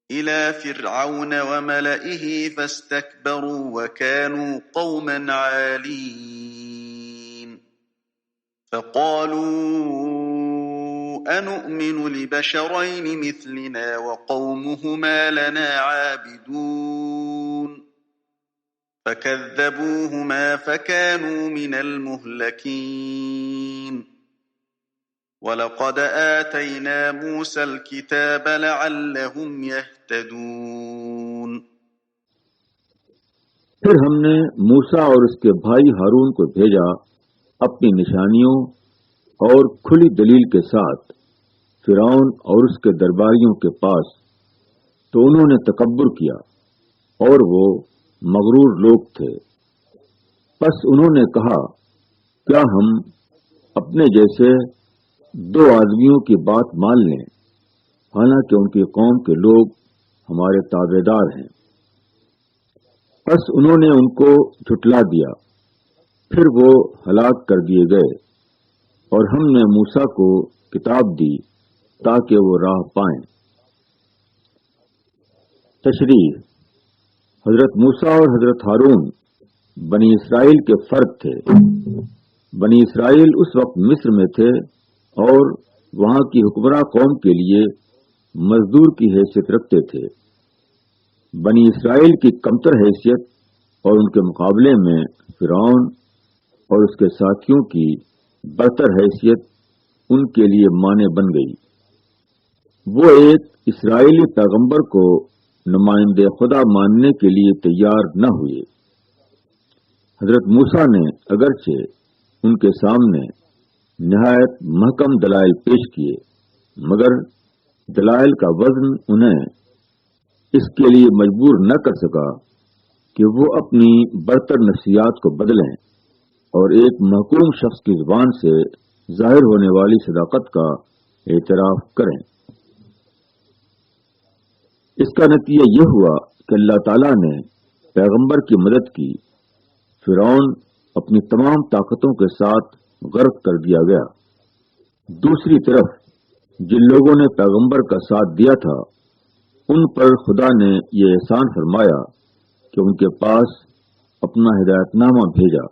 إلى فرعون وملئه فاستكبروا وكانوا قوما عالين فقالوا أنؤمن لبشرين مثلنا وقومهما لنا عابدون فكذبوهما فكانوا من المهلكين وَلَقَدْ آتَيْنَا مُوسَى الْكِتَابَ لَعَلَّهُمْ يَهْتَدُونَ. پھر ہم نے موسیٰ اور اس کے بھائی ہارون کو بھیجا اپنی نشانیوں اور کھلی دلیل کے ساتھ فرعون اور اس کے درباریوں کے پاس، تو انہوں نے تکبر کیا اور وہ مغرور لوگ تھے. پس انہوں نے کہا، کیا ہم اپنے جیسے دو آدمیوں کی بات مان لیں، حالانکہ ان کی قوم کے لوگ ہمارے تابع دار ہیں. پس انہوں نے ان کو جھٹلا دیا. پھر وہ ہلاک کر دیے گئے اور ہم نے موسیٰ کو کتاب دی تاکہ وہ راہ پائیں. تشریح: حضرت موسیٰ اور حضرت ہارون بنی اسرائیل کے فرد تھے. بنی اسرائیل اس وقت مصر میں تھے اور وہاں کی حکمراں قوم کے لیے مزدور کی حیثیت رکھتے تھے. بنی اسرائیل کی کمتر حیثیت اور ان کے مقابلے میں فرعون اور اس کے ساتھیوں کی برتر حیثیت ان کے لیے مانع بن گئی. وہ ایک اسرائیلی پیغمبر کو نمائندے خدا ماننے کے لیے تیار نہ ہوئے. حضرت موسیٰ نے اگرچہ ان کے سامنے نہایت محکم دلائل پیش کیے، مگر دلائل کا وزن انہیں اس کے لیے مجبور نہ کر سکا کہ وہ اپنی برتر نفسیات کو بدلیں اور ایک محکوم شخص کی زبان سے ظاہر ہونے والی صداقت کا اعتراف کریں۔ اس کا نتیجہ یہ ہوا کہ اللہ تعالیٰ نے پیغمبر کی مدد کی۔ فرعون اپنی تمام طاقتوں کے ساتھ غرق کر دیا گیا۔ دوسری طرف جن لوگوں نے پیغمبر کا ساتھ دیا تھا ان پر خدا نے یہ احسان فرمایا کہ ان کے پاس اپنا ہدایت نامہ بھیجا،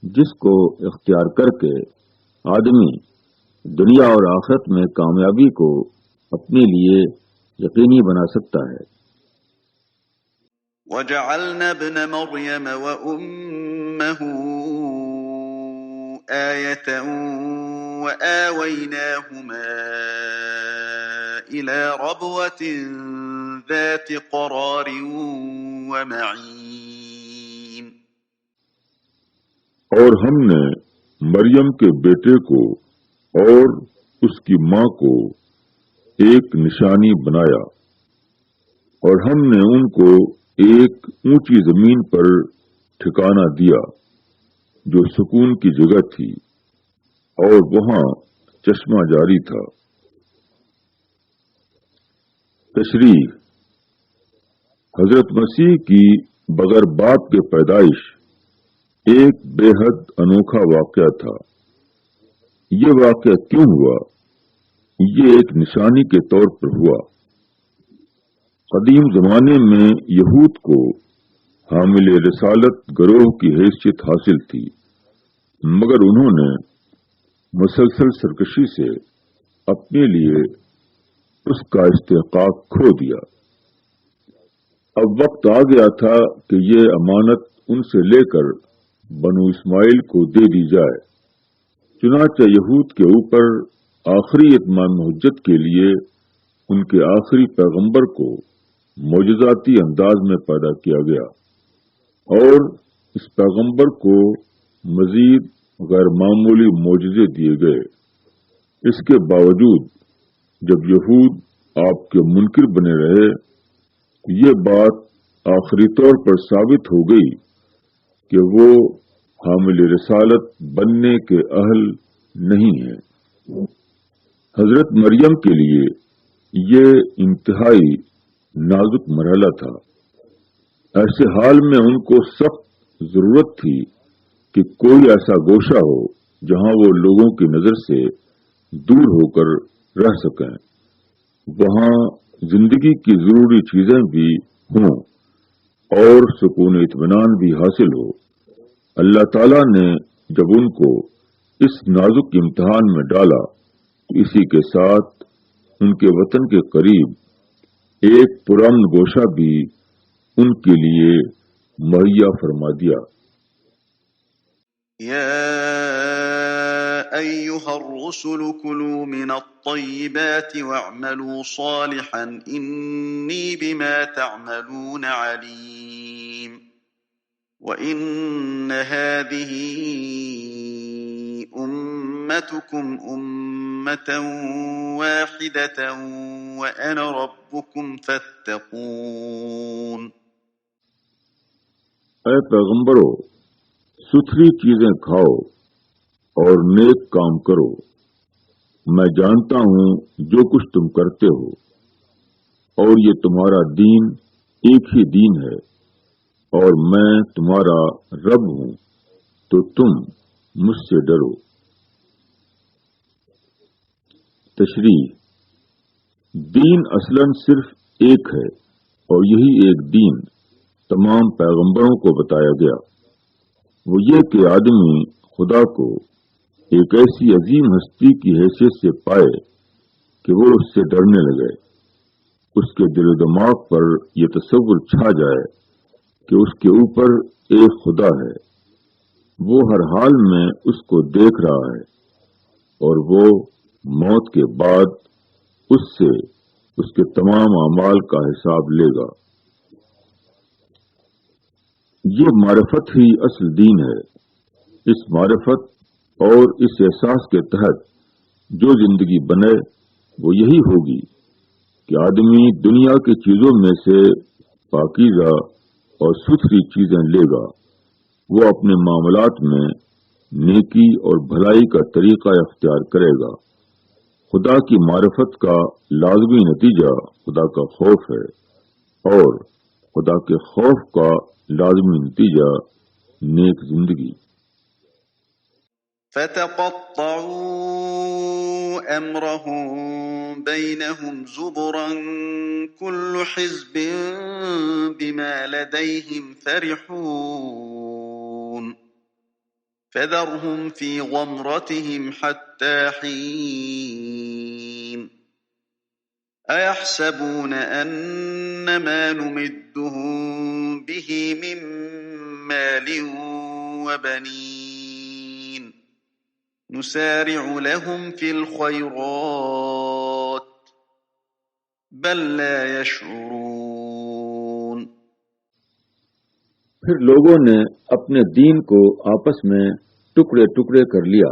جس کو اختیار کر کے آدمی دنیا اور آخرت میں کامیابی کو اپنے لیے یقینی بنا سکتا ہے۔ وَجَعَلْنَا ابْنَ مَرْيَمَ وَأُمَّهُ آيَةً وَآوَيْنَاهُمَا إِلَى رَبْوَةٍ ذَاتِ قَرَارٍ وَمَعِينٍ۔ اور ہم نے مریم کے بیٹے کو اور اس کی ماں کو ایک نشانی بنایا، اور ہم نے ان کو ایک اونچی زمین پر ٹھکانہ دیا جو سکون کی جگہ تھی، اور وہاں چشمہ جاری تھا۔ تشریح: حضرت مسیح کی بغیر باپ کے پیدائش ایک بے حد انوکھا واقعہ تھا۔ یہ واقعہ کیوں ہوا؟ یہ ایک نشانی کے طور پر ہوا۔ قدیم زمانے میں یہود کو حامل رسالت گروہ کی حیثیت حاصل تھی، مگر انہوں نے مسلسل سرکشی سے اپنے لیے اس کا استحقاق کھو دیا۔ اب وقت آ گیا تھا کہ یہ امانت ان سے لے کر بنو اسماعیل کو دے دی جائے۔ چنانچہ یہود کے اوپر آخری اتمام حجت کے لیے ان کے آخری پیغمبر کو معجزاتی انداز میں پیدا کیا گیا، اور اس پیغمبر کو مزید غیر معمولی معجزے دیے گئے۔ اس کے باوجود جب یہود آپ کے منکر بنے رہے، یہ بات آخری طور پر ثابت ہو گئی کہ وہ حامل رسالت بننے کے اہل نہیں ہیں۔ حضرت مریم کے لیے یہ انتہائی نازک مرحلہ تھا۔ ایسے حال میں ان کو سخت ضرورت تھی کہ کوئی ایسا گوشہ ہو جہاں وہ لوگوں کی نظر سے دور ہو کر رہ سکیں، وہاں زندگی کی ضروری چیزیں بھی ہوں اور سکون اطمینان بھی حاصل ہو۔ اللہ تعالیٰ نے جب ان کو اس نازک امتحان میں ڈالا تو اسی کے ساتھ ان کے وطن کے قریب ایک پرامن گوشہ بھی ان کے لیے مہیا فرما دیا۔ يا أيها الرسل كلوا من الطيبات واعملوا صالحا إني بما تعملون عليم وإن هذه أمتكم أمة واحدة وأنا ربكم فاتقون۔ اے پیغمبرو، ستھری چیزیں کھاؤ اور نیک کام کرو، میں جانتا ہوں جو کچھ تم کرتے ہو، اور یہ تمہارا دین ایک ہی دین ہے، اور میں تمہارا رب ہوں، تو تم مجھ سے ڈرو۔ تشریح: دین اصلاً صرف ایک ہے، اور یہی ایک دین تمام پیغمبروں کو بتایا گیا۔ وہ یہ کہ آدمی خدا کو ایک ایسی عظیم ہستی کی حیثیت سے پائے کہ وہ اس سے ڈرنے لگے، اس کے دل و دماغ پر یہ تصور چھا جائے کہ اس کے اوپر ایک خدا ہے، وہ ہر حال میں اس کو دیکھ رہا ہے، اور وہ موت کے بعد اس سے اس کے تمام اعمال کا حساب لے گا۔ یہ معرفت ہی اصل دین ہے۔ اس معرفت اور اس احساس کے تحت جو زندگی بنے وہ یہی ہوگی کہ آدمی دنیا کی چیزوں میں سے پاکیزہ اور ستھری چیزیں لے گا، وہ اپنے معاملات میں نیکی اور بھلائی کا طریقہ اختیار کرے گا۔ خدا کی معرفت کا لازمی نتیجہ خدا کا خوف ہے، اور خدا کے خوف کا لازمی نتیجہ نیک زندگی۔ فتقطعوا أمرهم بينهم زبرا كل حزب بما لديهم فرحون فذرهم في غمرتهم حتى حين أيحسبون أن ما نمدهم به من مال وبنين نسارع لهم في الخيرات بل لا يشعرون۔ پھر لوگوں نے اپنے دین کو آپس میں ٹکڑے ٹکڑے کر لیا،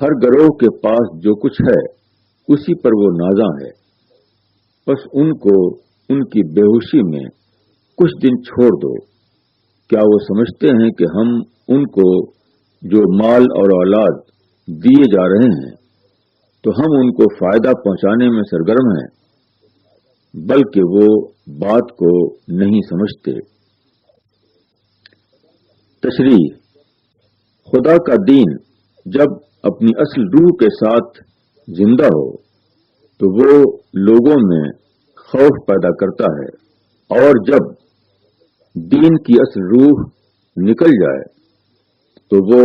ہر گروہ کے پاس جو کچھ ہے اسی پر وہ نازاں ہے، بس ان کو ان کی بے ہوشی میں کچھ دن چھوڑ دو۔ کیا وہ سمجھتے ہیں کہ ہم ان کو جو مال اور اولاد دیے جا رہے ہیں تو ہم ان کو فائدہ پہنچانے میں سرگرم ہیں؟ بلکہ وہ بات کو نہیں سمجھتے۔ تشریح: خدا کا دین جب اپنی اصل روح کے ساتھ زندہ ہو تو وہ لوگوں میں خوف پیدا کرتا ہے، اور جب دین کی اصل روح نکل جائے تو وہ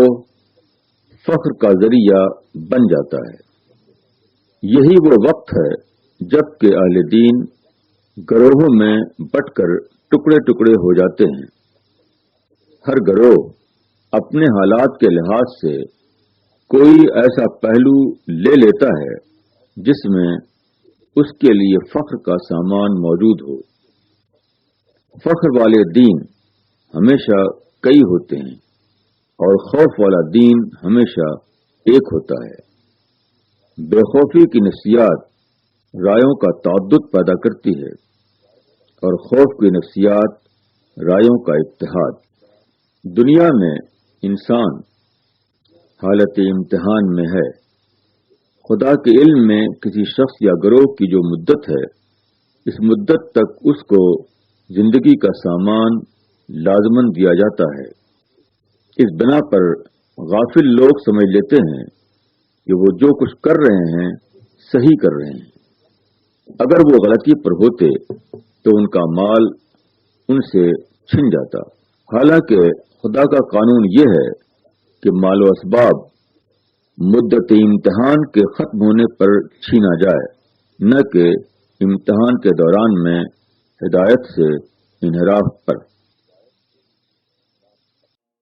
فخر کا ذریعہ بن جاتا ہے۔ یہی وہ وقت ہے جب کہ اہل دین گروہوں میں بٹ کر ٹکڑے ٹکڑے ہو جاتے ہیں۔ ہر گروہ اپنے حالات کے لحاظ سے کوئی ایسا پہلو لے لیتا ہے جس میں اس کے لیے فخر کا سامان موجود ہو۔ فخر والے دین ہمیشہ کئی ہوتے ہیں اور خوف والا دین ہمیشہ ایک ہوتا ہے۔ بے خوفی کی نفسیات رائوں کا تعدد پیدا کرتی ہے اور خوف کی نفسیات رائوں کا اتحاد۔ دنیا میں انسان حالت امتحان میں ہے۔ خدا کے علم میں کسی شخص یا گروہ کی جو مدت ہے، اس مدت تک اس کو زندگی کا سامان لازماً دیا جاتا ہے۔ اس بنا پر غافل لوگ سمجھ لیتے ہیں کہ وہ جو کچھ کر رہے ہیں صحیح کر رہے ہیں۔ اگر وہ غلطی پر ہوتے تو ان کا مال ان سے چھن جاتا۔ حالانکہ خدا کا قانون یہ ہے کہ مال و اسباب مدت امتحان کے ختم ہونے پر چھینا جائے، نہ کہ امتحان کے دوران میں ہدایت سے انحراف پر۔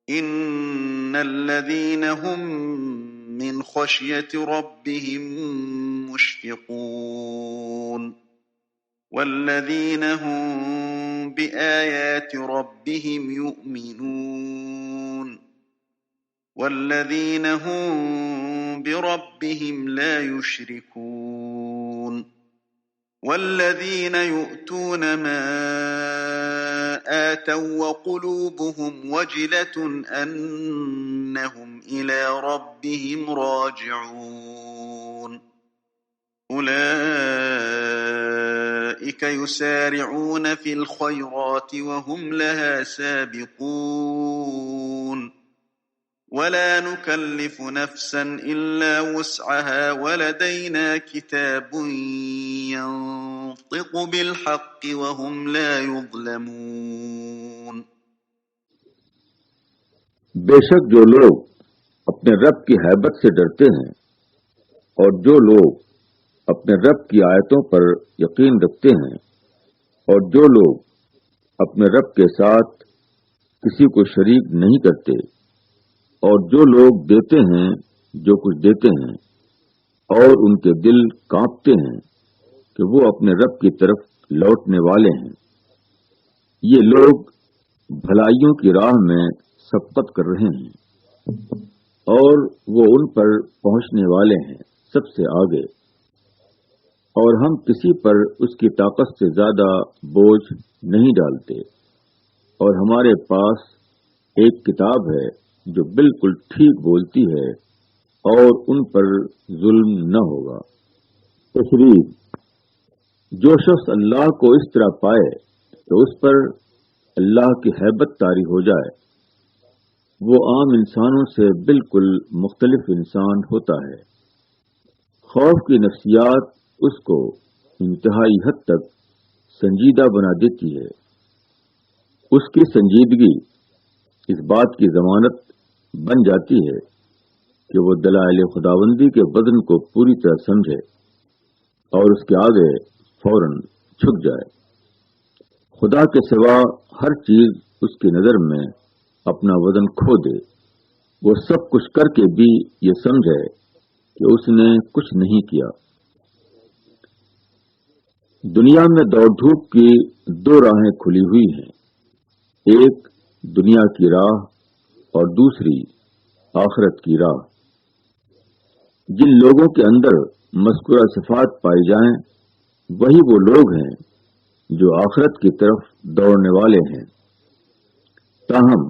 إن الذين هم من خشية ربهم مشفقون والذين هم بآيات ربهم يؤمنون والذين هم بربهم لا يشركون والذين يؤتون ما آتوا وقلوبهم وجلة أنهم إلى ربهم راجعون أولئك يسارعون في الخيرات وهم لها سابقون ولا نكلف نفسا إلا وسعها ولدينا كتاب ينطق بالحق وهم لا يظلمون۔ بے شک جو لوگ اپنے رب کی ہیبت سے ڈرتے ہیں اور جو لوگ اپنے رب کی آیتوں پر یقین رکھتے ہیں اور جو لوگ اپنے رب کے ساتھ کسی کو شریک نہیں کرتے اور جو لوگ دیتے ہیں جو کچھ دیتے ہیں اور ان کے دل کانپتے ہیں کہ وہ اپنے رب کی طرف لوٹنے والے ہیں، یہ لوگ بھلائیوں کی راہ میں سبقت کر رہے ہیں۔ اور وہ ان پر پہنچنے والے ہیں سب سے آگے، اور ہم کسی پر اس کی طاقت سے زیادہ بوجھ نہیں ڈالتے، اور ہمارے پاس ایک کتاب ہے جو بالکل ٹھیک بولتی ہے اور ان پر ظلم نہ ہوگا۔ تشریح: جو شخص اللہ کو اس طرح پائے تو اس پر اللہ کی ہیبت طاری ہو جائے، وہ عام انسانوں سے بالکل مختلف انسان ہوتا ہے۔ خوف کی نفسیات اس کو انتہائی حد تک سنجیدہ بنا دیتی ہے۔ اس کی سنجیدگی اس بات کی ضمانت بن جاتی ہے کہ وہ دلائل خداوندی کے وزن کو پوری طرح سمجھے اور اس کے آگے فوراً جھک جائے۔ خدا کے سوا ہر چیز اس کی نظر میں اپنا وزن کھو دے، وہ سب کچھ کر کے بھی یہ سمجھے کہ اس نے کچھ نہیں کیا۔ دنیا میں دوڑ دھوپ کی دو راہیں کھلی ہوئی ہیں، ایک دنیا کی راہ اور دوسری آخرت کی راہ۔ جن لوگوں کے اندر مذکورہ صفات پائی جائیں وہی وہ لوگ ہیں جو آخرت کی طرف دوڑنے والے ہیں۔ تاہم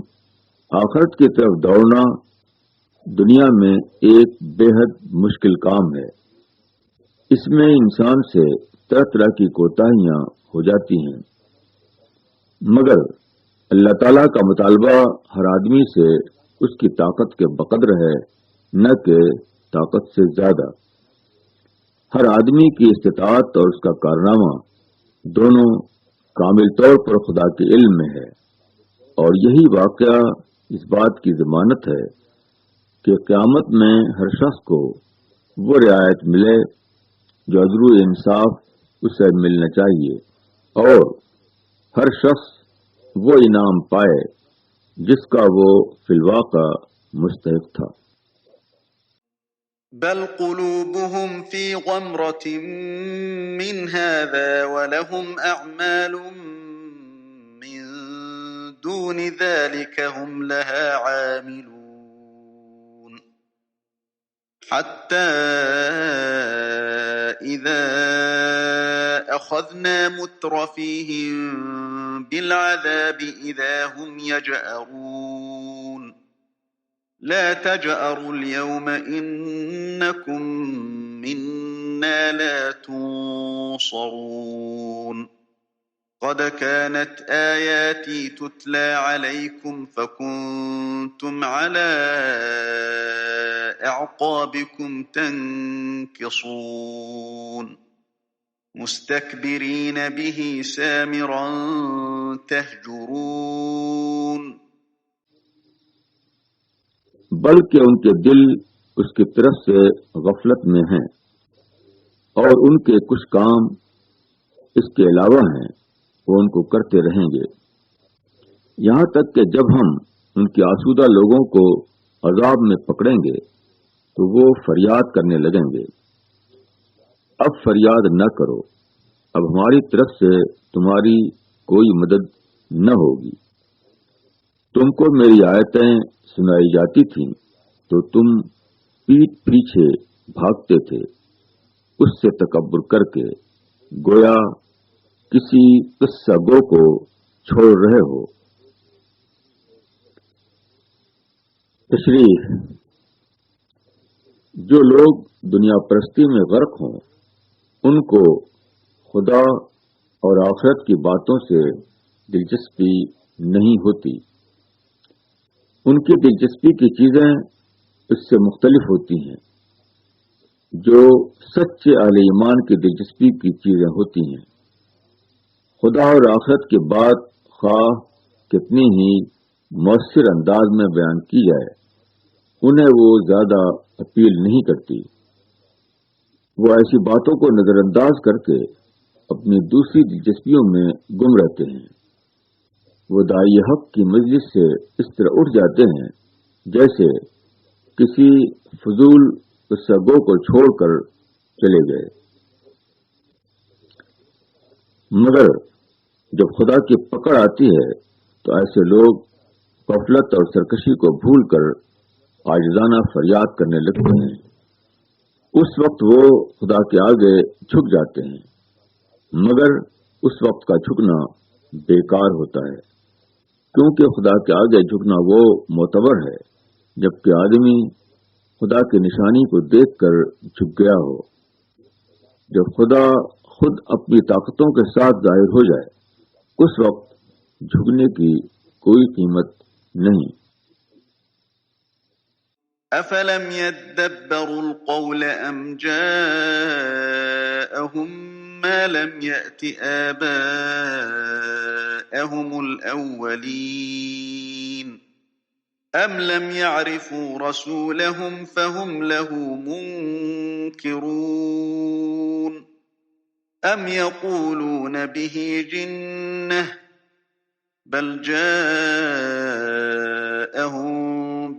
آخرت کی طرف دوڑنا دنیا میں ایک بے حد مشکل کام ہے۔ اس میں انسان سے طرح طرح کی کوتاہیاں ہو جاتی ہیں، مگر اللہ تعالیٰ کا مطالبہ ہر آدمی سے اس کی طاقت کے بقدر ہے، نہ کہ طاقت سے زیادہ۔ ہر آدمی کی استطاعت اور اس کا کارنامہ دونوں کامل طور پر خدا کے علم میں ہے، اور یہی واقعہ اس بات کی ضمانت ہے کہ قیامت میں ہر شخص کو وہ رعایت ملے جو عدل و انصاف اسے ملنا چاہیے، اور ہر شخص وہ انعام پائے جس کا وہ فی الواقع مستحق تھا۔ بل قلوبهم في غمرة من هذا ولهم أعمال من دون ذلك هم لها عاملون حتى إذا أخذنا مترفيهم بالعذاب إذا هم يجأرون لا تجأروا اليوم إنكم منا لا تنصرون قد كانت آياتي تتلى عليكم فكنتم على أعقابكم تنكصون مستكبرين به سامرا تهجرون بلکہ ان کے دل اس کی طرف سے غفلت میں ہیں، اور ان کے کچھ کام اس کے علاوہ ہیں، وہ ان کو کرتے رہیں گے، یہاں تک کہ جب ہم ان کے آسودہ لوگوں کو عذاب میں پکڑیں گے تو وہ فریاد کرنے لگیں گے، اب فریاد نہ کرو، اب ہماری طرف سے تمہاری کوئی مدد نہ ہوگی۔ تم کو میری آیتیں سنائی جاتی تھیں تو تم پیٹ پیچھے بھاگتے تھے، اس سے تکبر کر کے گویا کسی قصہ گو کو چھوڑ رہے ہو۔ تشریح: جو لوگ دنیا پرستی میں غرق ہوں ان کو خدا اور آخرت کی باتوں سے دلچسپی نہیں ہوتی، ان کی دلچسپی کی چیزیں اس سے مختلف ہوتی ہیں جو سچے اہل ایمان کی دلچسپی کی چیزیں ہوتی ہیں۔ خدا اور آخرت کی بات خواہ کتنی ہی مؤثر انداز میں بیان کی جائے، انہیں وہ زیادہ اپیل نہیں کرتی، وہ ایسی باتوں کو نظر انداز کر کے اپنی دوسری دلچسپیوں میں گم رہتے ہیں۔ وہ داعی حق کی مجلس سے اس طرح اٹھ جاتے ہیں جیسے کسی فضول قصہ گو کو چھوڑ کر چلے گئے، مگر جب خدا کی پکڑ آتی ہے تو ایسے لوگ غفلت اور سرکشی کو بھول کر عاجزانہ فریاد کرنے لگتے ہیں، اس وقت وہ خدا کے آگے جھک جاتے ہیں، مگر اس وقت کا جھکنا بیکار ہوتا ہے، کیونکہ خدا کے آگے جھکنا وہ معتبر ہے جبکہ آدمی خدا کی نشانی کو دیکھ کر جھک گیا ہو۔ جب خدا خود اپنی طاقتوں کے ساتھ ظاہر ہو جائے اس وقت جھکنے کی کوئی قیمت نہیں۔ أفلم يدبروا القول أم جاءهم ما لم يأت آباءهم الأولين أم لم يعرفوا رسولهم فهم له منكرون أم يقولون به جنة بل جاءهم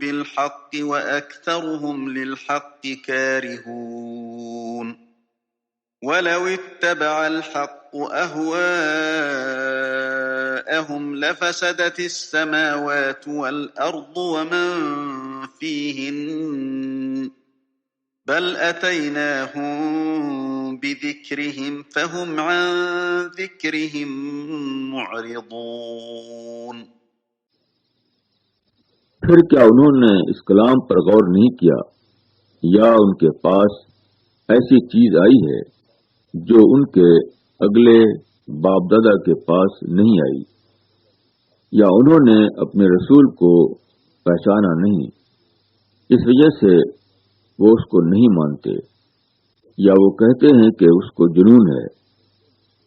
بالحق وأكثرهم للحق كارهون ولو اتبع الحق أهواءهم لفسدت السماوات والأرض ومن فيهن بل أتيناهم بذكرهم فهم عن ذكرهم معرضون۔ پھر کیا انہوں نے اس کلام پر غور نہیں کیا، یا ان کے پاس ایسی چیز آئی ہے جو ان کے اگلے باپ دادا کے پاس نہیں آئی، یا انہوں نے اپنے رسول کو پہچانا نہیں، اس وجہ سے وہ اس کو نہیں مانتے، یا وہ کہتے ہیں کہ اس کو جنون ہے،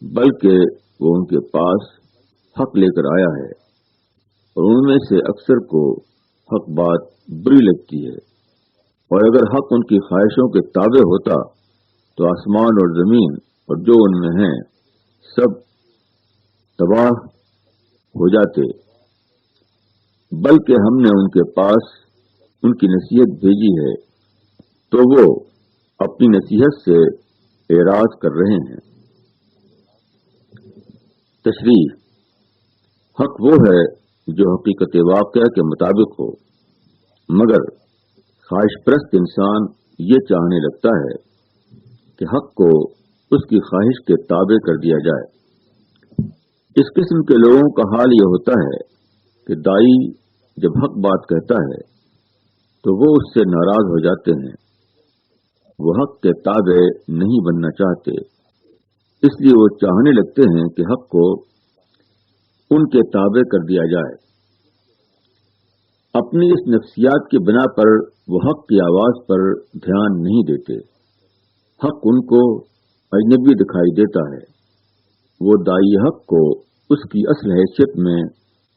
بلکہ وہ ان کے پاس حق لے کر آیا ہے، اور ان میں سے اکثر کو حق بات بری لگتی ہے، اور اگر حق ان کی خواہشوں کے تابع ہوتا تو آسمان اور زمین اور جو ان میں ہیں سب تباہ ہو جاتے، بلکہ ہم نے ان کے پاس ان کی نصیحت بھیجی ہے تو وہ اپنی نصیحت سے اعراض کر رہے ہیں۔ تشریح: حق وہ ہے جو حقیقت واقعہ کے مطابق ہو، مگر خواہش پرست انسان یہ چاہنے لگتا ہے کہ حق کو اس کی خواہش کے تابع کر دیا جائے۔ اس قسم کے لوگوں کا حال یہ ہوتا ہے کہ دائی جب حق بات کہتا ہے تو وہ اس سے ناراض ہو جاتے ہیں، وہ حق کے تابع نہیں بننا چاہتے، اس لیے وہ چاہنے لگتے ہیں کہ حق کو ان کے تابع کر دیا جائے۔ اپنی اس نفسیات کی بنا پر وہ حق کی آواز پر دھیان نہیں دیتے، حق ان کو اجنبی دکھائی دیتا ہے، وہ دائی حق کو اس کی اصل حیثیت میں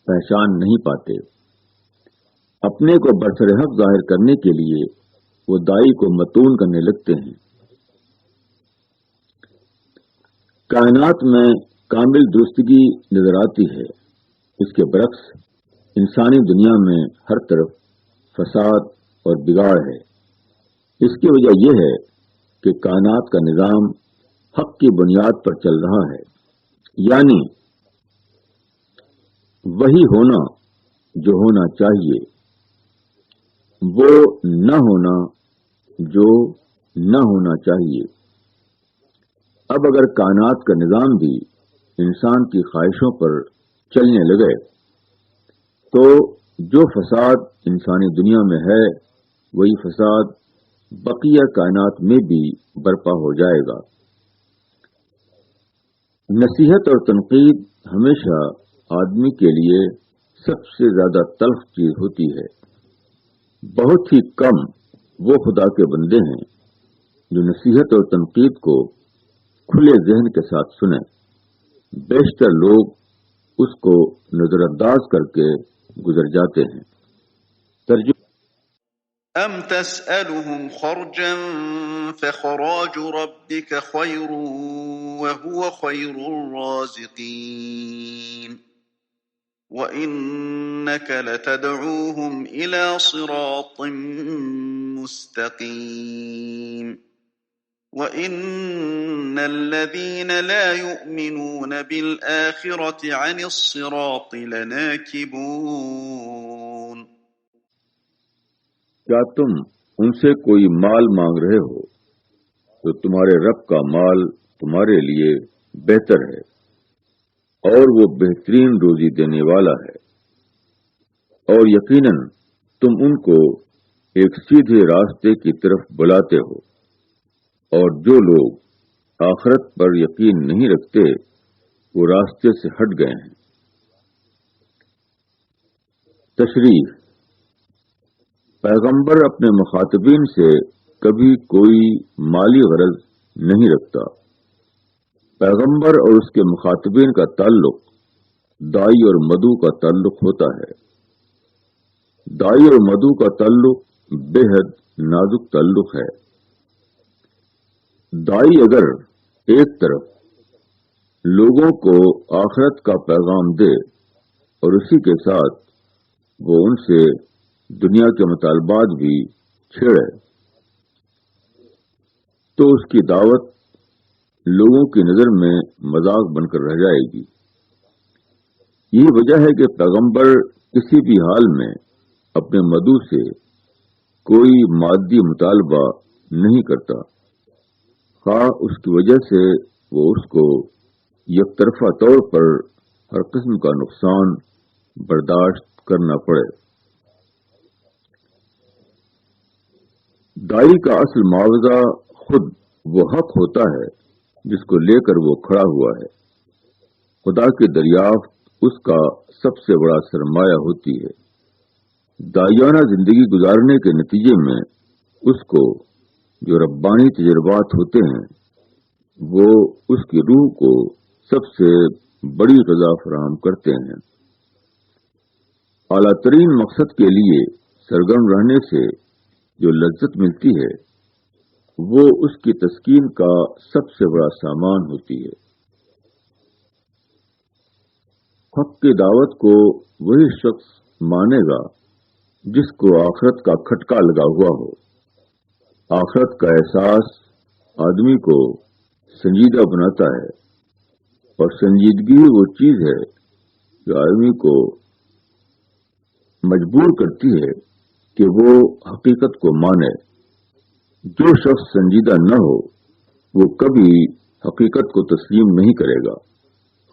پہچان نہیں پاتے۔ اپنے کو برسر حق ظاہر کرنے کے لیے وہ دائی کو متون کرنے لگتے ہیں۔ کائنات میں کامل درستگی نظر آتی ہے، اس کے برعکس انسانی دنیا میں ہر طرف فساد اور بگاڑ ہے۔ اس کی وجہ یہ ہے کہ کائنات کا نظام حق کی بنیاد پر چل رہا ہے، یعنی وہی ہونا جو ہونا چاہیے، وہ نہ ہونا جو نہ ہونا چاہیے۔ اب اگر کائنات کا نظام بھی انسان کی خواہشوں پر چلنے لگے تو جو فساد انسانی دنیا میں ہے وہی فساد بقیہ کائنات میں بھی برپا ہو جائے گا۔ نصیحت اور تنقید ہمیشہ آدمی کے لیے سب سے زیادہ تلخ چیز ہوتی ہے۔ بہت ہی کم وہ خدا کے بندے ہیں جو نصیحت اور تنقید کو کھلے ذہن کے ساتھ سنیں، بیشتر لوگ اس کو نظر انداز کر کے گزر جاتے ہیں۔ أَمْ تَسْأَلُهُمْ خَرْجًا فَخَرَاجُ رَبِّكَ خَيْرٌ وَهُوَ خَيْرُ الرَّازِقِينَ وَإِنَّكَ لَتَدْعُوهُمْ إِلَى صِرَاطٍ مُسْتَقِيمٍ وَإِنَّ الَّذِينَ لَا يُؤْمِنُونَ بِالْآخِرَةِ عَنِ الصِّرَاطِ لَنَاكِبُونَ۔ کیا تم ان سے کوئی مال مانگ رہے ہو تو تمہارے رب کا مال تمہارے لیے بہتر ہے اور وہ بہترین روزی دینے والا ہے، اور یقیناً تم ان کو ایک سیدھے راستے کی طرف بلاتے ہو، اور جو لوگ آخرت پر یقین نہیں رکھتے وہ راستے سے ہٹ گئے ہیں۔ تشریح: پیغمبر اپنے مخاطبین سے کبھی کوئی مالی غرض نہیں رکھتا۔ پیغمبر اور اس کے مخاطبین کا تعلق دائی اور مدعو کا تعلق ہوتا ہے۔ دائی اور مدعو کا تعلق بے حد نازک تعلق ہے۔ دائی اگر ایک طرف لوگوں کو آخرت کا پیغام دے اور اسی کے ساتھ وہ ان سے دنیا کے مطالبات بھی چھیڑے تو اس کی دعوت لوگوں کی نظر میں مذاق بن کر رہ جائے گی۔ یہی وجہ ہے کہ پیغمبر کسی بھی حال میں اپنے مدعو سے کوئی مادی مطالبہ نہیں کرتا، خواہ اس کی وجہ سے وہ اس کو یک طرفہ طور پر ہر قسم کا نقصان برداشت کرنا پڑے۔ دائی کا اصل معاوضہ خود وہ حق ہوتا ہے جس کو لے کر وہ کھڑا ہوا ہے۔ خدا کی دریافت اس کا سب سے بڑا سرمایہ ہوتی ہے۔ دائیانہ زندگی گزارنے کے نتیجے میں اس کو جو ربانی تجربات ہوتے ہیں وہ اس کی روح کو سب سے بڑی غذا فراہم کرتے ہیں۔ اعلیٰ ترین مقصد کے لیے سرگرم رہنے سے جو لذت ملتی ہے وہ اس کی تسکین کا سب سے بڑا سامان ہوتی ہے۔ حق کی دعوت کو وہی شخص مانے گا جس کو آخرت کا کھٹکا لگا ہوا ہو۔ آخرت کا احساس آدمی کو سنجیدہ بناتا ہے، اور سنجیدگی وہ چیز ہے جو آدمی کو مجبور کرتی ہے کہ وہ حقیقت کو مانے۔ جو شخص سنجیدہ نہ ہو وہ کبھی حقیقت کو تسلیم نہیں کرے گا،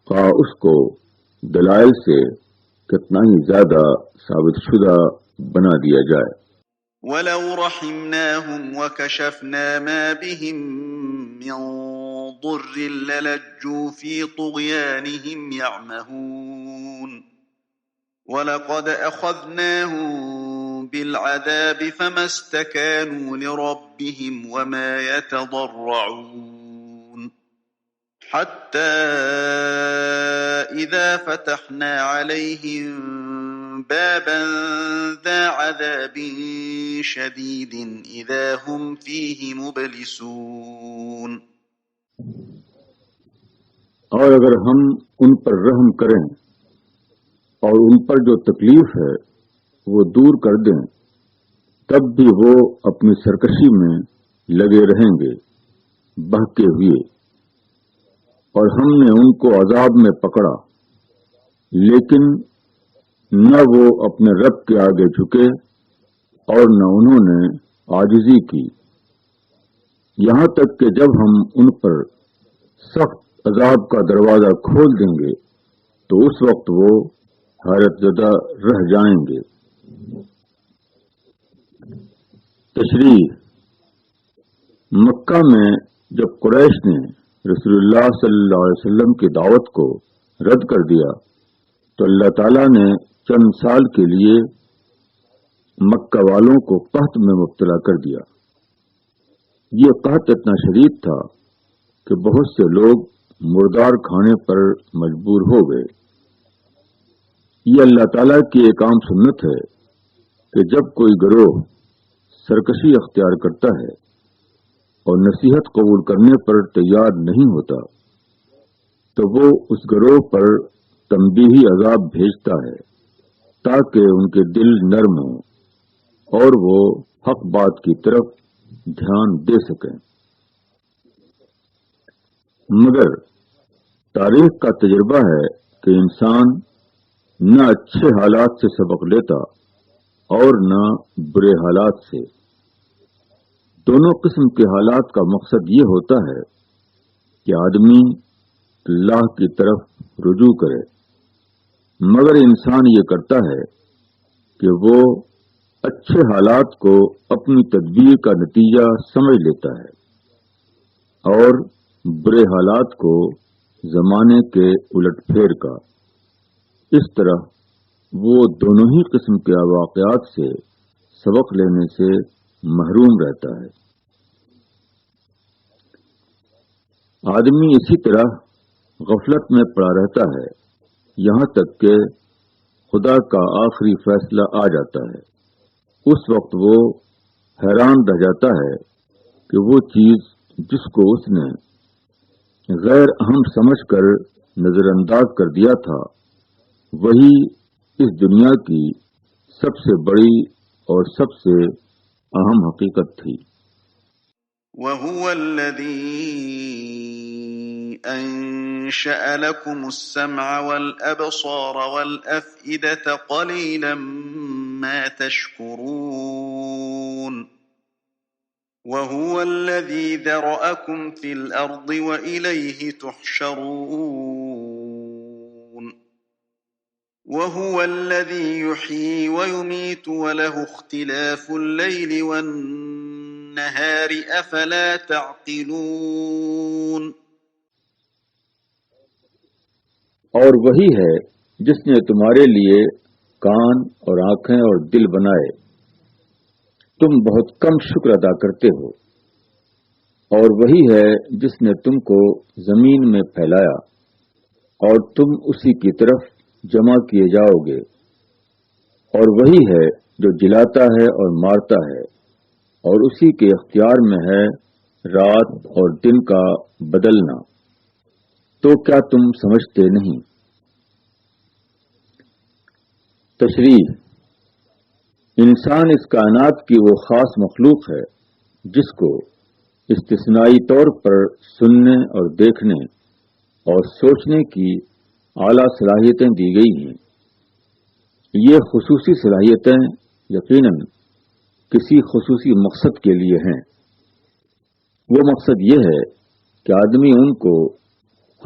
خواہ اس کو دلائل سے کتنا ہی زیادہ ثابت شدہ بنا دیا جائے۔ وَلَوْ رَحِمْنَاهُمْ وَكَشَفْنَا مَا بِهِمْ مِنْ ضُرٍّ لَلَجُّوا فِي طُغْيَانِهِمْ يَعْمَهُونَ وَلَقَدْ أَخَذْنَاهُمْ بِالْعَذَابِ فَمَا اسْتَكَانُوا لِرَبِّهِمْ وَمَا يَتَضَرَّعُونَ حَتَّى إِذَا فَتَحْنَا عَلَيْهِمْ بَابًا ذَا عَذَابٍ شَدِيدٍ إِذَا هُمْ فِيهِ مُبْلِسُونَ۔ اور اگر ہم ان پر رحم کریں اور ان پر جو تکلیف ہے وہ دور کر دیں تب بھی وہ اپنی سرکشی میں لگے رہیں گے بہکے ہوئے، اور ہم نے ان کو عذاب میں پکڑا لیکن نہ وہ اپنے رب کے آگے جھکے اور نہ انہوں نے عاجزی کی، یہاں تک کہ جب ہم ان پر سخت عذاب کا دروازہ کھول دیں گے تو اس وقت وہ حیرت زدہ رہ جائیں گے۔ تشریح: مکہ میں جب قریش نے رسول اللہ صلی اللہ علیہ وسلم کی دعوت کو رد کر دیا تو اللہ تعالیٰ نے چند سال کے لیے مکہ والوں کو قحط میں مبتلا کر دیا۔ یہ قحط اتنا شدید تھا کہ بہت سے لوگ مردار کھانے پر مجبور ہو گئے۔ یہ اللہ تعالیٰ کی ایک عام سنت ہے کہ جب کوئی گروہ سرکشی اختیار کرتا ہے اور نصیحت قبول کرنے پر تیار نہیں ہوتا تو وہ اس گروہ پر تنبیہی عذاب بھیجتا ہے تاکہ ان کے دل نرم ہوں اور وہ حق بات کی طرف دھیان دے سکیں۔ مگر تاریخ کا تجربہ ہے کہ انسان نہ اچھے حالات سے سبق لیتا اور نہ برے حالات سے۔ دونوں قسم کے حالات کا مقصد یہ ہوتا ہے کہ آدمی اللہ کی طرف رجوع کرے، مگر انسان یہ کرتا ہے کہ وہ اچھے حالات کو اپنی تدبیر کا نتیجہ سمجھ لیتا ہے اور برے حالات کو زمانے کے الٹ پھیر کا۔ اس طرح وہ دونوں ہی قسم کے واقعات سے سبق لینے سے محروم رہتا ہے۔ آدمی اسی طرح غفلت میں پڑا رہتا ہے یہاں تک کہ خدا کا آخری فیصلہ آ جاتا ہے۔ اس وقت وہ حیران رہ جاتا ہے کہ وہ چیز جس کو اس نے غیر اہم سمجھ کر نظر انداز کر دیا تھا، وہی اس دنیا کی سب سے بڑی اور سب سے اہم حقیقت تھی۔ وَهُوَ الَّذِي أَنشَأَ لَكُمُ السَّمْعَ وَالْأَبْصَارَ وَالْأَفْئِدَةَ قَلِيلًا مَا تَشْكُرُونَ وَهُوَ الَّذِي ذَرَأَكُمْ فِي الْأَرْضِ وَإِلَيْهِ تُحْشَرُونَ وَهُوَ الَّذِي يُحْيِي وَيُمِيتُ وَلَهُ اخْتِلَافُ اللَّيْلِ وَالنَّهَارِ أَفَلَا تَعْقِلُونَ اور وہی ہے جس نے تمہارے لیے کان اور آنکھیں اور دل بنائے، تم بہت کم شکر ادا کرتے ہو۔ اور وہی ہے جس نے تم کو زمین میں پھیلایا اور تم اسی کی طرف جمع کیے جاؤ گے۔ اور وہی ہے جو جلاتا ہے اور مارتا ہے، اور اسی کے اختیار میں ہے رات اور دن کا بدلنا۔ تو کیا تم سمجھتے نہیں؟ تشریح: انسان اس کائنات کی وہ خاص مخلوق ہے جس کو استثنائی طور پر سننے اور دیکھنے اور سوچنے کی اعلیٰ صلاحیتیں دی گئی ہیں۔ یہ خصوصی صلاحیتیں یقیناً کسی خصوصی مقصد کے لیے ہیں۔ وہ مقصد یہ ہے کہ آدمی ان کو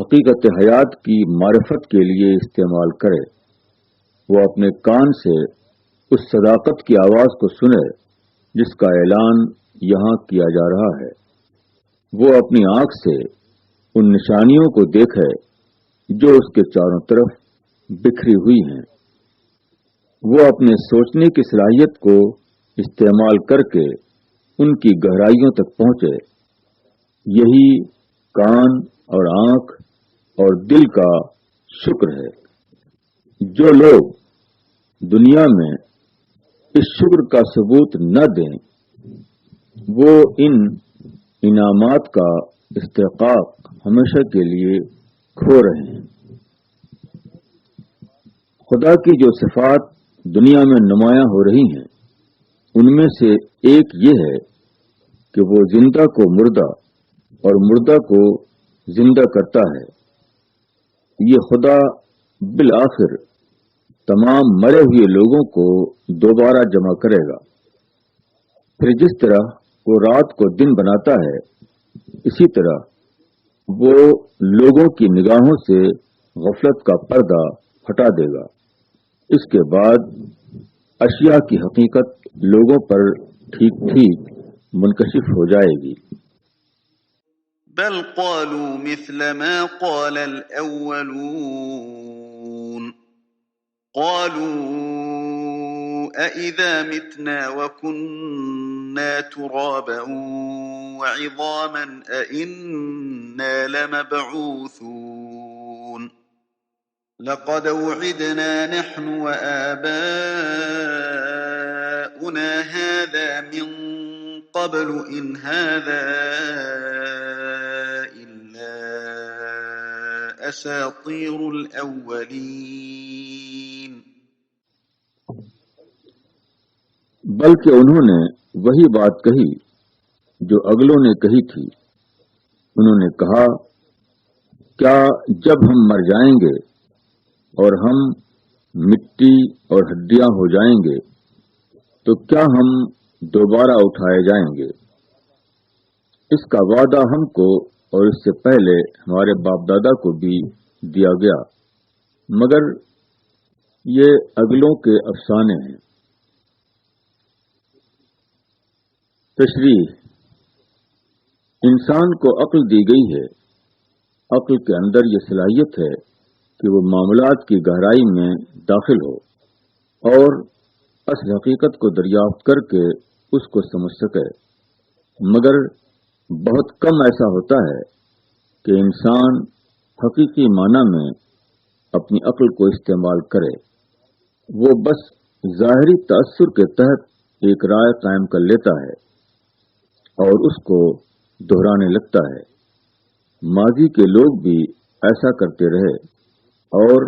حقیقت حیات کی معرفت کے لیے استعمال کرے۔ وہ اپنے کان سے اس صداقت کی آواز کو سنے جس کا اعلان یہاں کیا جا رہا ہے۔ وہ اپنی آنکھ سے ان نشانیوں کو دیکھے جو اس کے چاروں طرف بکھری ہوئی ہیں۔ وہ اپنے سوچنے کی صلاحیت کو استعمال کر کے ان کی گہرائیوں تک پہنچے۔ یہی کان اور آنکھ اور دل کا شکر ہے۔ جو لوگ دنیا میں اس شکر کا ثبوت نہ دیں، وہ ان انعامات کا استحقاق ہمیشہ کے لیے کھو رہے ہیں۔ خدا کی جو صفات دنیا میں نمایاں ہو رہی ہیں، ان میں سے ایک یہ ہے کہ وہ زندہ کو مردہ اور مردہ کو زندہ کرتا ہے۔ یہ خدا بالآخر تمام مرے ہوئے لوگوں کو دوبارہ جمع کرے گا۔ پھر جس طرح وہ رات کو دن بناتا ہے، اسی طرح وہ لوگوں کی نگاہوں سے غفلت کا پردہ ہٹا دے گا۔ اس کے بعد اشیاء کی حقیقت لوگوں پر ٹھیک ٹھیک منکشف ہو جائے گی۔ بل قالوا مثل ما قال الأولون قالوا أإذا متنا وكنا ترابا وعظاما أإنا لمبعوثون لقد وعدنا نحن وآباؤنا هذا من قبل إن هذا إلا أساطير الأولين بلکہ انہوں نے وہی بات کہی جو اگلوں نے کہی تھی۔ انہوں نے کہا، کیا جب ہم مر جائیں گے اور ہم مٹی اور ہڈیاں ہو جائیں گے تو کیا ہم دوبارہ اٹھائے جائیں گے؟ اس کا وعدہ ہم کو اور اس سے پہلے ہمارے باپ دادا کو بھی دیا گیا، مگر یہ اگلوں کے افسانے ہیں۔ تشریح: انسان کو عقل دی گئی ہے۔ عقل کے اندر یہ صلاحیت ہے کہ وہ معاملات کی گہرائی میں داخل ہو اور اصل حقیقت کو دریافت کر کے اس کو سمجھ سکے، مگر بہت کم ایسا ہوتا ہے کہ انسان حقیقی معنی میں اپنی عقل کو استعمال کرے۔ وہ بس ظاہری تأثر کے تحت ایک رائے قائم کر لیتا ہے اور اس کو دہرانے لگتا ہے۔ ماضی کے لوگ بھی ایسا کرتے رہے اور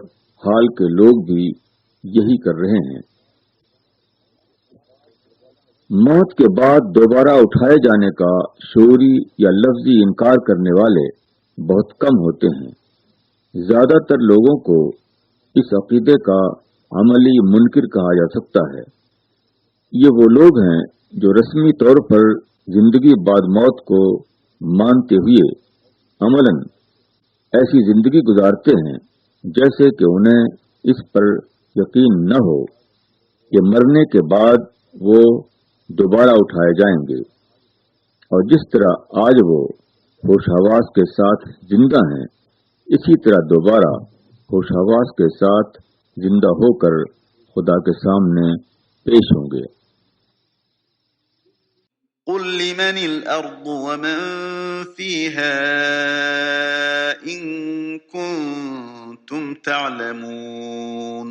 حال کے لوگ بھی یہی کر رہے ہیں۔ موت کے بعد دوبارہ اٹھائے جانے کا شعوری یا لفظی انکار کرنے والے بہت کم ہوتے ہیں۔ زیادہ تر لوگوں کو اس عقیدے کا عملی منکر کہا جا سکتا ہے۔ یہ وہ لوگ ہیں جو رسمی طور پر زندگی بعد موت کو مانتے ہوئے عملاً ایسی زندگی گزارتے ہیں جیسے کہ انہیں اس پر یقین نہ ہو کہ مرنے کے بعد وہ دوبارہ اٹھائے جائیں گے، اور جس طرح آج وہ ہوش حواس کے ساتھ زندہ ہیں، اسی طرح دوبارہ ہوش حواس کے ساتھ زندہ ہو کر خدا کے سامنے پیش ہوں گے۔ قل لمن الأرض ومن فيها إن كنتم تعلمون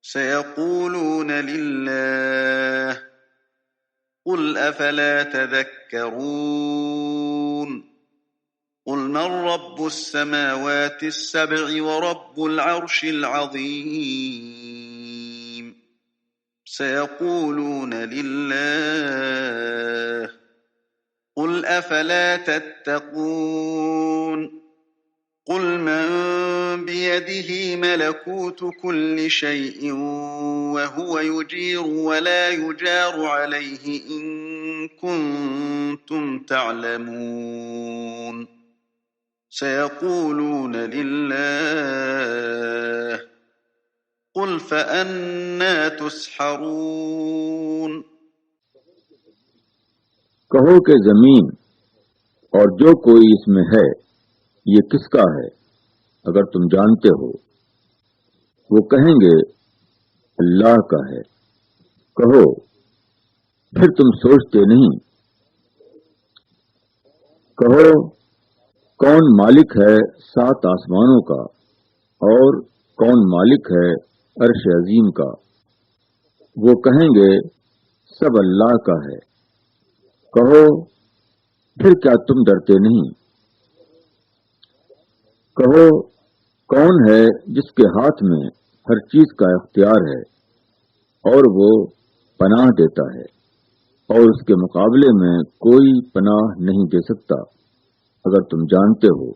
سيقولون لله قل أفلا تذكرون قل من رب السماوات السبع ورب العرش العظيم سيقولون لله قل أفلا تتقون قل من بيده ملكوت كل شيء وهو يجير ولا يجار عليه إن كنتم تعلمون سيقولون لله قل فأنا تسحرون کہو کہ زمین اور جو کوئی اس میں ہے یہ کس کا ہے؟ اگر تم جانتے ہو۔ وہ کہیں گے اللہ کا ہے۔ کہو پھر تم سوچتے نہیں؟ کہو کون مالک ہے 7 آسمانوں کا اور کون مالک ہے عرش عظیم کا؟ وہ کہیں گے سب اللہ کا ہے۔ کہو پھر کیا تم ڈرتے نہیں؟ کہو کون ہے جس کے ہاتھ میں ہر چیز کا اختیار ہے اور وہ پناہ دیتا ہے اور اس کے مقابلے میں کوئی پناہ نہیں دے سکتا، اگر تم جانتے ہو۔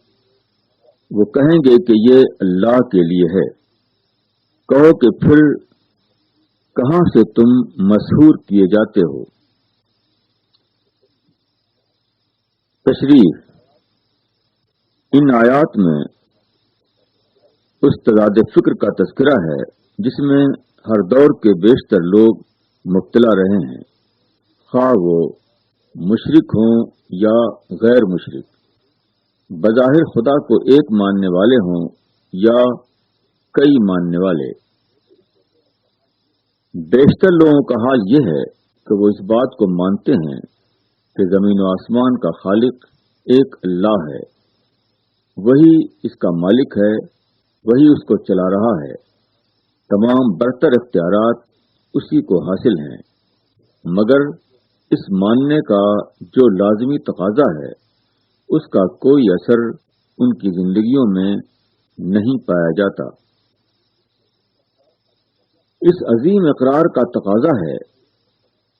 وہ کہیں گے کہ یہ اللہ کے لیے ہے۔ کہو کہ پھر کہاں سے تم مسحور کیے جاتے ہو؟ تشریح: ان آیات میں اس تضاد فکر کا تذکرہ ہے جس میں ہر دور کے بیشتر لوگ مبتلا رہے ہیں، خواہ وہ مشرک ہوں یا غیر مشرک، بظاہر خدا کو ایک ماننے والے ہوں یا کئی ماننے والے۔ بیشتر لوگوں کا حال یہ ہے کہ وہ اس بات کو مانتے ہیں کہ زمین و آسمان کا خالق ایک اللہ ہے، وہی اس کا مالک ہے، وہی اس کو چلا رہا ہے، تمام برتر اختیارات اسی کو حاصل ہیں، مگر اس ماننے کا جو لازمی تقاضا ہے اس کا کوئی اثر ان کی زندگیوں میں نہیں پایا جاتا۔ اس عظیم اقرار کا تقاضا ہے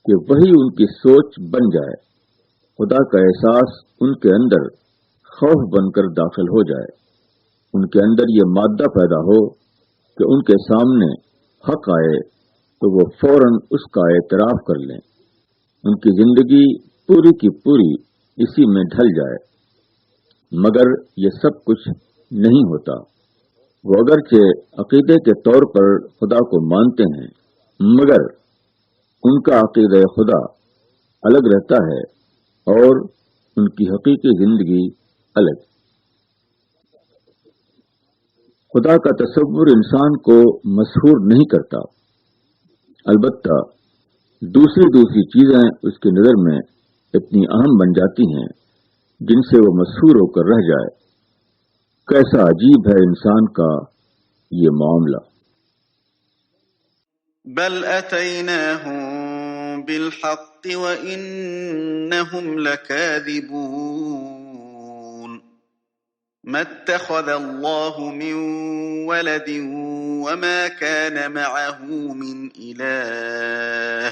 کہ وہی ان کی سوچ بن جائے، خدا کا احساس ان کے اندر خوف بن کر داخل ہو جائے، ان کے اندر یہ مادہ پیدا ہو کہ ان کے سامنے حق آئے تو وہ فوراً اس کا اعتراف کر لیں، ان کی زندگی پوری کی پوری اسی میں ڈھل جائے۔ مگر یہ سب کچھ نہیں ہوتا۔ وہ اگرچہ عقیدے کے طور پر خدا کو مانتے ہیں، مگر ان کا عقیدہ خدا الگ رہتا ہے اور ان کی حقیقی زندگی الگ۔ خدا کا تصور انسان کو مسحور نہیں کرتا، البتہ دوسری چیزیں اس کی نظر میں اتنی اہم بن جاتی ہیں جن سے وہ مسحور ہو کر رہ جائے۔ کیسا عجیب ہے انسان کا یہ معاملہ۔ بل اتیناہم بالحق وانہم لکاذبون ما اتخذ اللہ من ولد وما كان معه من إله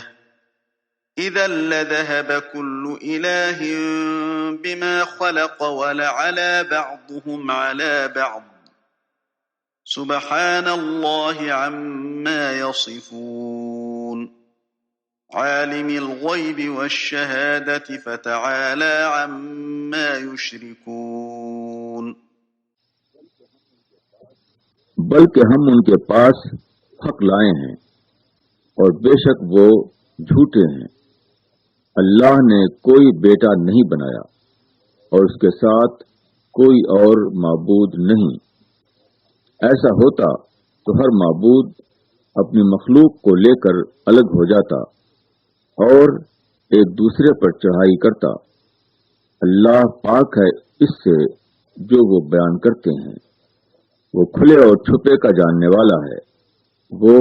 إذا لذهب كل إله بما خلق ولعلى بعضهم على بعض سبحان الله عما يصفون عالم الغيب والشهادة فتعالى عما يشركون۔ بلکہ ہم ان کے پاس حق لائے ہیں اور بے شک وہ جھوٹے ہیں۔ اللہ نے کوئی بیٹا نہیں بنایا اور اس کے ساتھ کوئی اور معبود نہیں۔ ایسا ہوتا تو ہر معبود اپنی مخلوق کو لے کر الگ ہو جاتا اور ایک دوسرے پر چڑھائی کرتا۔ اللہ پاک ہے اس سے جو وہ بیان کرتے ہیں، وہ کھلے اور چھپے کا جاننے والا ہے، وہ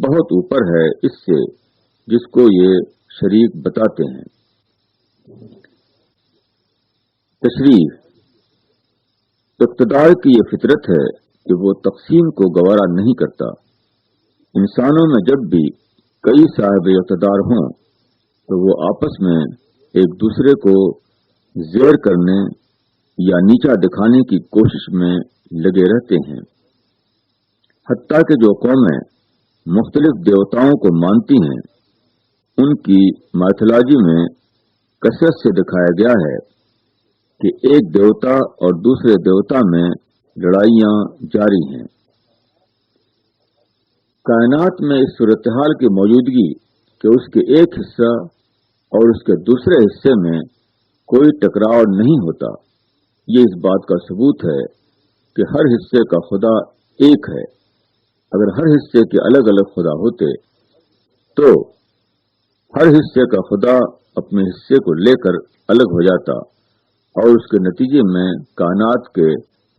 بہت اوپر ہے اس سے جس کو یہ شریک بتاتے ہیں۔ تشریح: اقتدار کی یہ فطرت ہے کہ وہ تقسیم کو گوارا نہیں کرتا۔ انسانوں میں جب بھی کئی صاحب اقتدار ہوں تو وہ آپس میں ایک دوسرے کو زیر کرنے یا نیچا دکھانے کی کوشش میں لگے رہتے ہیں۔ حتیٰ کہ جو قومیں مختلف دیوتاؤں کو مانتی ہیں، ان کی میتھولوجی میں کثرت سے دکھایا گیا ہے کہ ایک دیوتا اور دوسرے دیوتا میں لڑائیاں جاری ہیں۔ کائنات میں اس صورتحال کی موجودگی کہ اس کے ایک حصہ اور اس کے دوسرے حصے میں کوئی ٹکراؤ نہیں ہوتا، یہ اس بات کا ثبوت ہے کہ ہر حصے کا خدا ایک ہے۔ اگر ہر حصے کے الگ الگ خدا ہوتے تو ہر حصے کا خدا اپنے حصے کو لے کر الگ ہو جاتا اور اس کے نتیجے میں کائنات کے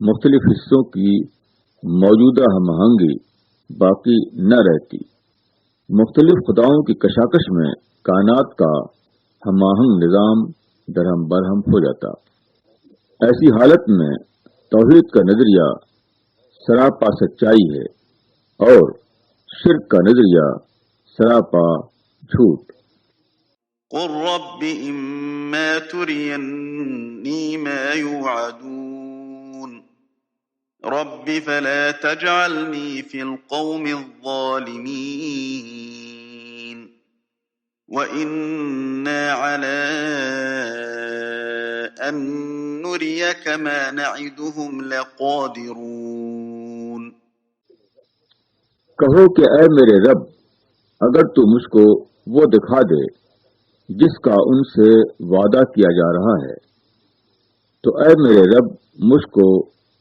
مختلف حصوں کی موجودہ ہم آہنگی باقی نہ رہتی۔ مختلف خداؤں کی کشاکش میں کائنات کا ہم آہنگ نظام درہم برہم ہو جاتا۔ ایسی حالت میں توحید کا نظریہ سراپا سچائی ہے اور شرک کا نظریہ سراپا جھوٹ۔ قل رب اما ترینی ما یوعدون رب فلا تجعلنی فی القوم الظالمین وإنا على أن نريك ما نعدهم لقادرون۔ کہو کہ اے میرے رب، اگر تو مجھ کو وہ دکھا دے جس کا ان سے وعدہ کیا جا رہا ہے، تو اے میرے رب مجھ کو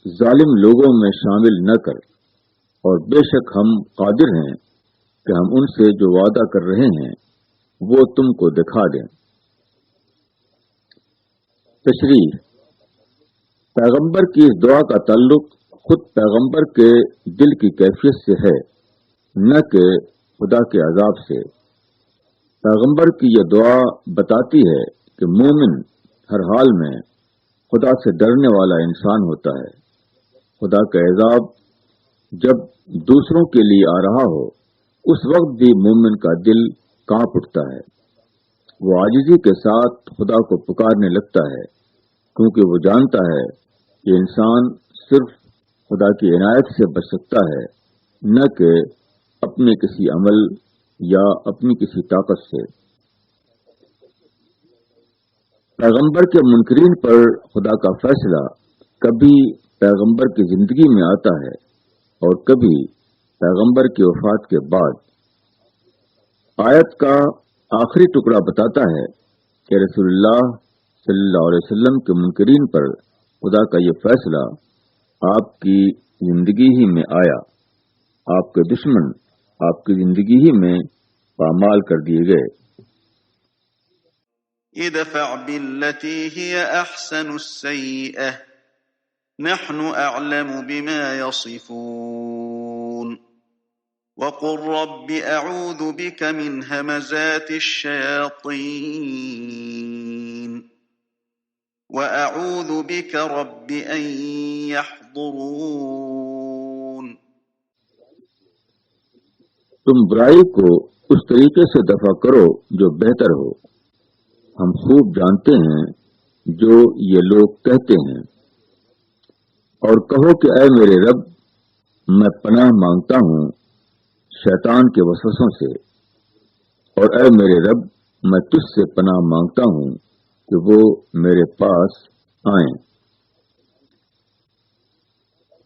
ظالم لوگوں میں شامل نہ کر، اور بے شک ہم قادر ہیں کہ ہم ان سے جو وعدہ کر رہے ہیں وہ تم کو دکھا دیں۔ تشریح: پیغمبر کی اس دعا کا تعلق خود پیغمبر کے دل کی کیفیت سے ہے، نہ کہ خدا کے عذاب سے۔ پیغمبر کی یہ دعا بتاتی ہے کہ مومن ہر حال میں خدا سے ڈرنے والا انسان ہوتا ہے۔ خدا کا عذاب جب دوسروں کے لیے آ رہا ہو، اس وقت بھی مومن کا دل کانپ اٹھتا ہے۔ وہ عاجزی کے ساتھ خدا کو پکارنے لگتا ہے، کیونکہ وہ جانتا ہے کہ انسان صرف خدا کی عنایت سے بچ سکتا ہے، نہ کہ اپنے کسی عمل یا اپنی کسی طاقت سے۔ پیغمبر کے منکرین پر خدا کا فیصلہ کبھی پیغمبر کی زندگی میں آتا ہے اور کبھی پیغمبر کی وفات کے بعد۔ آیت کا آخری ٹکڑا بتاتا ہے کہ رسول اللہ صلی اللہ علیہ وسلم کے منکرین پر خدا کا یہ فیصلہ آپ کی زندگی ہی میں آیا، آپ کے دشمن آپ کی زندگی ہی میں پامال کر دیے گئے۔ ادفع بالتي هي أحسن السيئة نحن أعلم بما يصفون وقل رب أعوذ بك من همزات الشياطين وأعوذ بك رب أن يحضرون۔ تم برائی کو اس طریقے سے دفع کرو جو بہتر ہو، ہم خوب جانتے ہیں جو یہ لوگ کہتے ہیں، اور کہو کہ اے میرے رب میں پناہ مانگتا ہوں شیطان کے وسوسوں سے، اور اے میرے رب میں تجھ سے پناہ مانگتا ہوں کہ وہ میرے پاس آئیں۔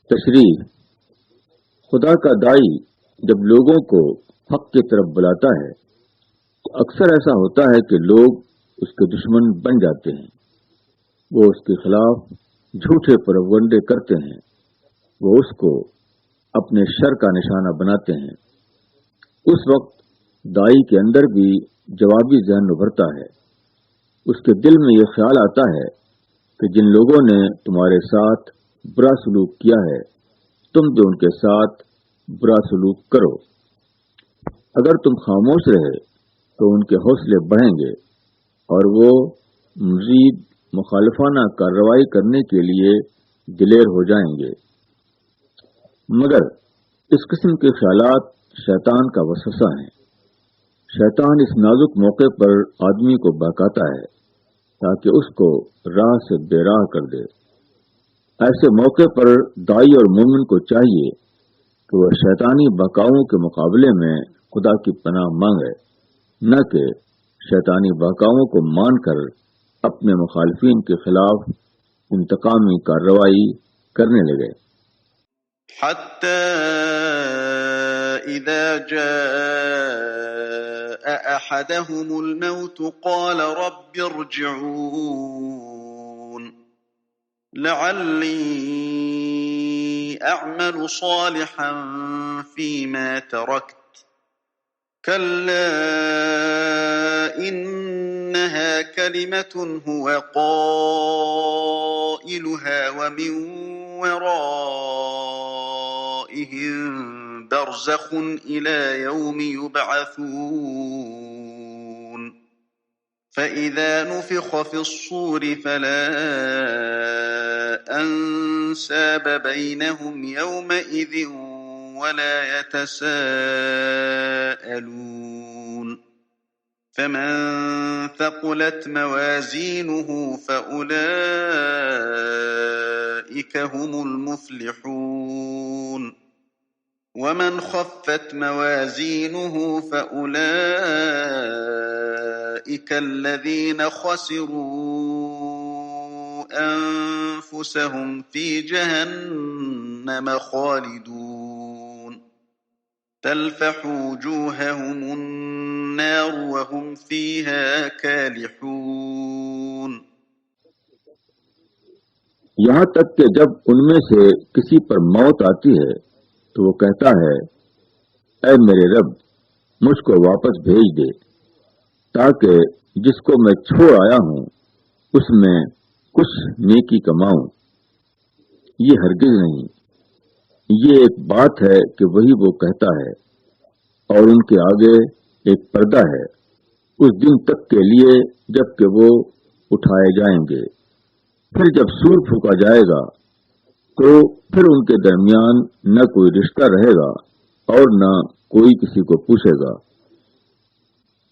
تشریح: خدا کا داعی جب لوگوں کو حق کی طرف بلاتا ہے تو اکثر ایسا ہوتا ہے کہ لوگ اس کے دشمن بن جاتے ہیں، وہ اس کے خلاف جھوٹے پروگنڈے کرتے ہیں، وہ اس کو اپنے شر کا نشانہ بناتے ہیں۔ اس وقت داعی کے اندر بھی جوابی ذہن ابھرتا ہے، اس کے دل میں یہ خیال آتا ہے کہ جن لوگوں نے تمہارے ساتھ برا سلوک کیا ہے تم بھی ان کے ساتھ برا سلوک کرو۔ اگر تم خاموش رہے تو ان کے حوصلے بڑھیں گے اور وہ مزید مخالفانہ کارروائی کرنے کے لیے دلیر ہو جائیں گے۔ مگر اس قسم کے خیالات شیطان کا وسوسہ ہیں۔ شیطان اس نازک موقع پر آدمی کو بہکاتا ہے تاکہ اس کو راہ سے بے راہ کر دے۔ ایسے موقع پر داعی اور مومن کو چاہیے کہ وہ شیطانی بہکاؤں کے مقابلے میں خدا کی پناہ مانگے، نہ کہ شیطانی بہکاؤں کو مان کر اپنے مخالفین کے خلاف انتقامی کارروائی کرنے لگے۔ حتى إذا جاء أحدهم الموت قال رب ارجعون لعلي أعمل صالحا فيما تركت كلا إنها كلمة هو قائلها ومن ورائهم برزخ إلى يوم يبعثون فإذا نفخ في الصور فلا أنساب بينهم يومئذ ولا يتساءلون فمن ثقلت موازينه فأولئك هم المفلحون ومن خفت موازينه فأولئك الذين خسروا أنفسهم في جهنم خالدون تلفح وجوههم النار وهم فيها كالحون۔ یہاں تک کہ جب ان میں سے کسی پر موت آتی ہے تو وہ کہتا ہے اے میرے رب مجھ کو واپس بھیج دے تاکہ جس کو میں چھوڑ آیا ہوں اس میں کچھ نیکی کماؤں۔ یہ ہرگز نہیں، یہ ایک بات ہے کہ وہی وہ کہتا ہے، اور ان کے آگے ایک پردہ ہے اس دن تک کے لیے جب کہ وہ اٹھائے جائیں گے۔ پھر جب سور پھونکا جائے گا تو پھر ان کے درمیان نہ کوئی رشتہ رہے گا اور نہ کوئی کسی کو پوچھے گا۔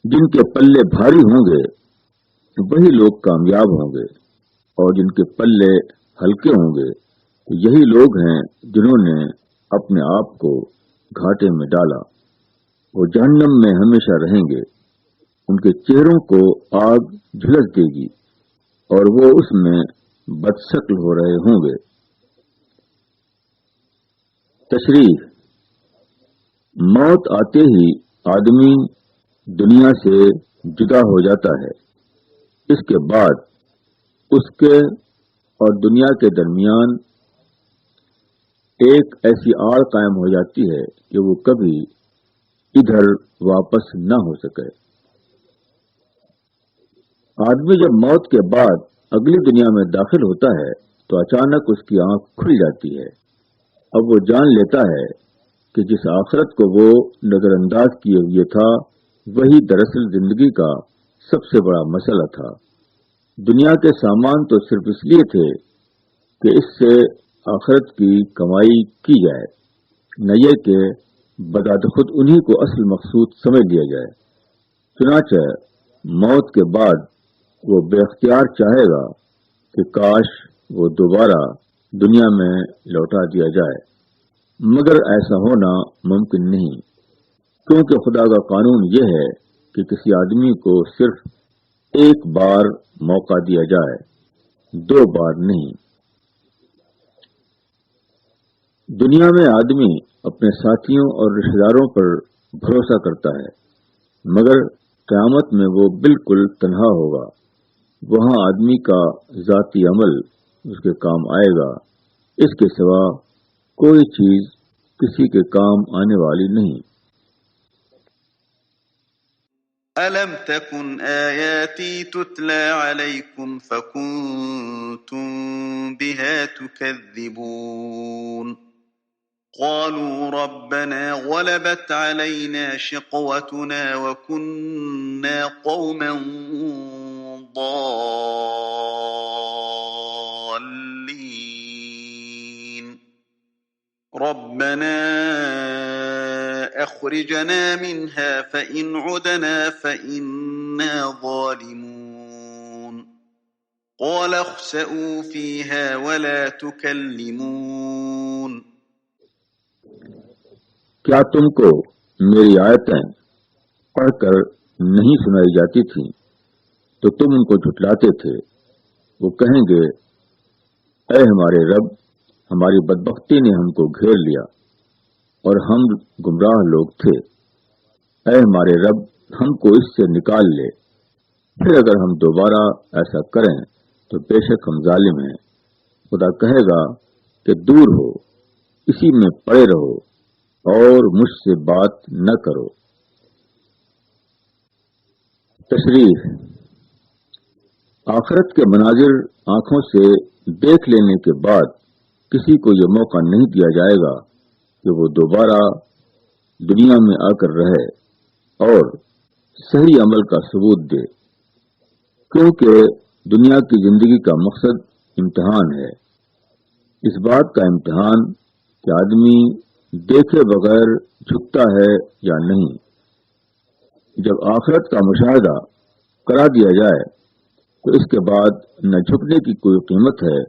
جن کے پلے بھاری ہوں گے وہی لوگ کامیاب ہوں گے، اور جن کے پلے ہلکے ہوں گے تو یہی لوگ ہیں جنہوں نے اپنے آپ کو گھاٹے میں ڈالا۔ وہ جہنم میں ہمیشہ رہیں گے، ان کے چہروں کو آگ جھلس دے گی اور وہ اس میں بدشکل ہو رہے ہوں گے۔ تشریح: موت آتے ہی آدمی دنیا سے جدا ہو جاتا ہے۔ اس کے بعد اس کے اور دنیا کے درمیان ایک ایسی آڑ قائم ہو جاتی ہے کہ وہ کبھی ادھر واپس نہ ہو سکے۔ آدمی جب موت کے بعد اگلی دنیا میں داخل ہوتا ہے تو اچانک اس کی آنکھ کھل جاتی ہے۔ اب وہ جان لیتا ہے کہ جس آخرت کو وہ نظر انداز کیے ہوئے تھا وہی دراصل زندگی کا سب سے بڑا مسئلہ تھا۔ دنیا کے سامان تو صرف اس لیے تھے کہ اس سے آخرت کی کمائی کی جائے، نہ یہ کہ بذات خود انہی کو اصل مقصود سمجھ لیا جائے۔ چنانچہ موت کے بعد وہ بے اختیار چاہے گا کہ کاش وہ دوبارہ دنیا میں لوٹا دیا جائے، مگر ایسا ہونا ممکن نہیں، کیونکہ خدا کا قانون یہ ہے کہ کسی آدمی کو صرف ایک بار موقع دیا جائے، 2 بار نہیں۔ دنیا میں آدمی اپنے ساتھیوں اور رشتہ داروں پر بھروسہ کرتا ہے، مگر قیامت میں وہ بالکل تنہا ہوگا۔ وہاں آدمی کا ذاتی عمل اس کے کام آئے گا، اس کے سوا کوئی چیز کسی کے کام آنے والی نہیں۔ أَلَمْ تَكُنْ آيَاتِي تُتْلَى عَلَيْكُمْ فَكُنْتُمْ بِهَا تُكَذِّبُونَ قَالُوا رَبَّنَا غَلَبَتْ عَلَيْنَا شِقْوَتُنَا وَكُنَّا قَوْمًا ضَالِّينَ رَبَّنَا أَخْرِجْنَا مِنْهَا فَإِنْ عُدْنَا فَإِنَّا ظَالِمُونَ قَالَ اخْسَئُوا فِيهَا وَلَا تُكَلِّمُونِ کیا تم کو میری آیتیں پڑھ کر نہیں سنائی جاتی تھیں تو تم ان کو جھٹلاتے تھے؟ وہ کہیں گے، اے ہمارے رب، ہماری بدبختی نے ہم کو گھیر لیا اور ہم گمراہ لوگ تھے۔ اے ہمارے رب، ہم کو اس سے نکال لے، پھر اگر ہم دوبارہ ایسا کریں تو بے شک ہم ظالم ہیں۔ خدا کہے گا کہ دور ہو، اسی میں پڑے رہو اور مجھ سے بات نہ کرو۔ تشریح: آخرت کے مناظر آنکھوں سے دیکھ لینے کے بعد کسی کو یہ موقع نہیں دیا جائے گا کہ وہ دوبارہ دنیا میں آ کر رہے اور صحیح عمل کا ثبوت دے، کیونکہ دنیا کی زندگی کا مقصد امتحان ہے۔ اس بات کا امتحان کہ آدمی دیکھے بغیر جھکتا ہے یا نہیں۔ جب آخرت کا مشاہدہ کرا دیا جائے تو اس کے بعد نہ جھکنے کی کوئی قیمت ہے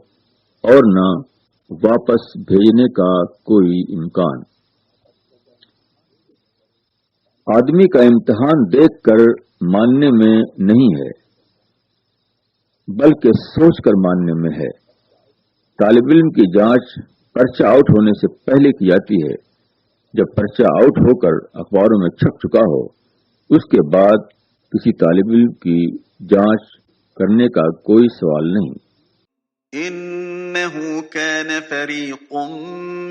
اور نہ واپس بھیجنے کا کوئی امکان۔ آدمی کا امتحان دیکھ کر ماننے میں نہیں ہے بلکہ سوچ کر ماننے میں ہے۔ طالب علم کی جانچ پرچہ آؤٹ ہونے سے پہلے کی جاتی ہے۔ جب پرچہ آؤٹ ہو کر اخباروں میں چھپ چکا ہو اس کے بعد کسی طالب علم کی جانچ کرنے کا کوئی سوال نہیں۔ إِنَّهُ كَانَ فَرِيقٌ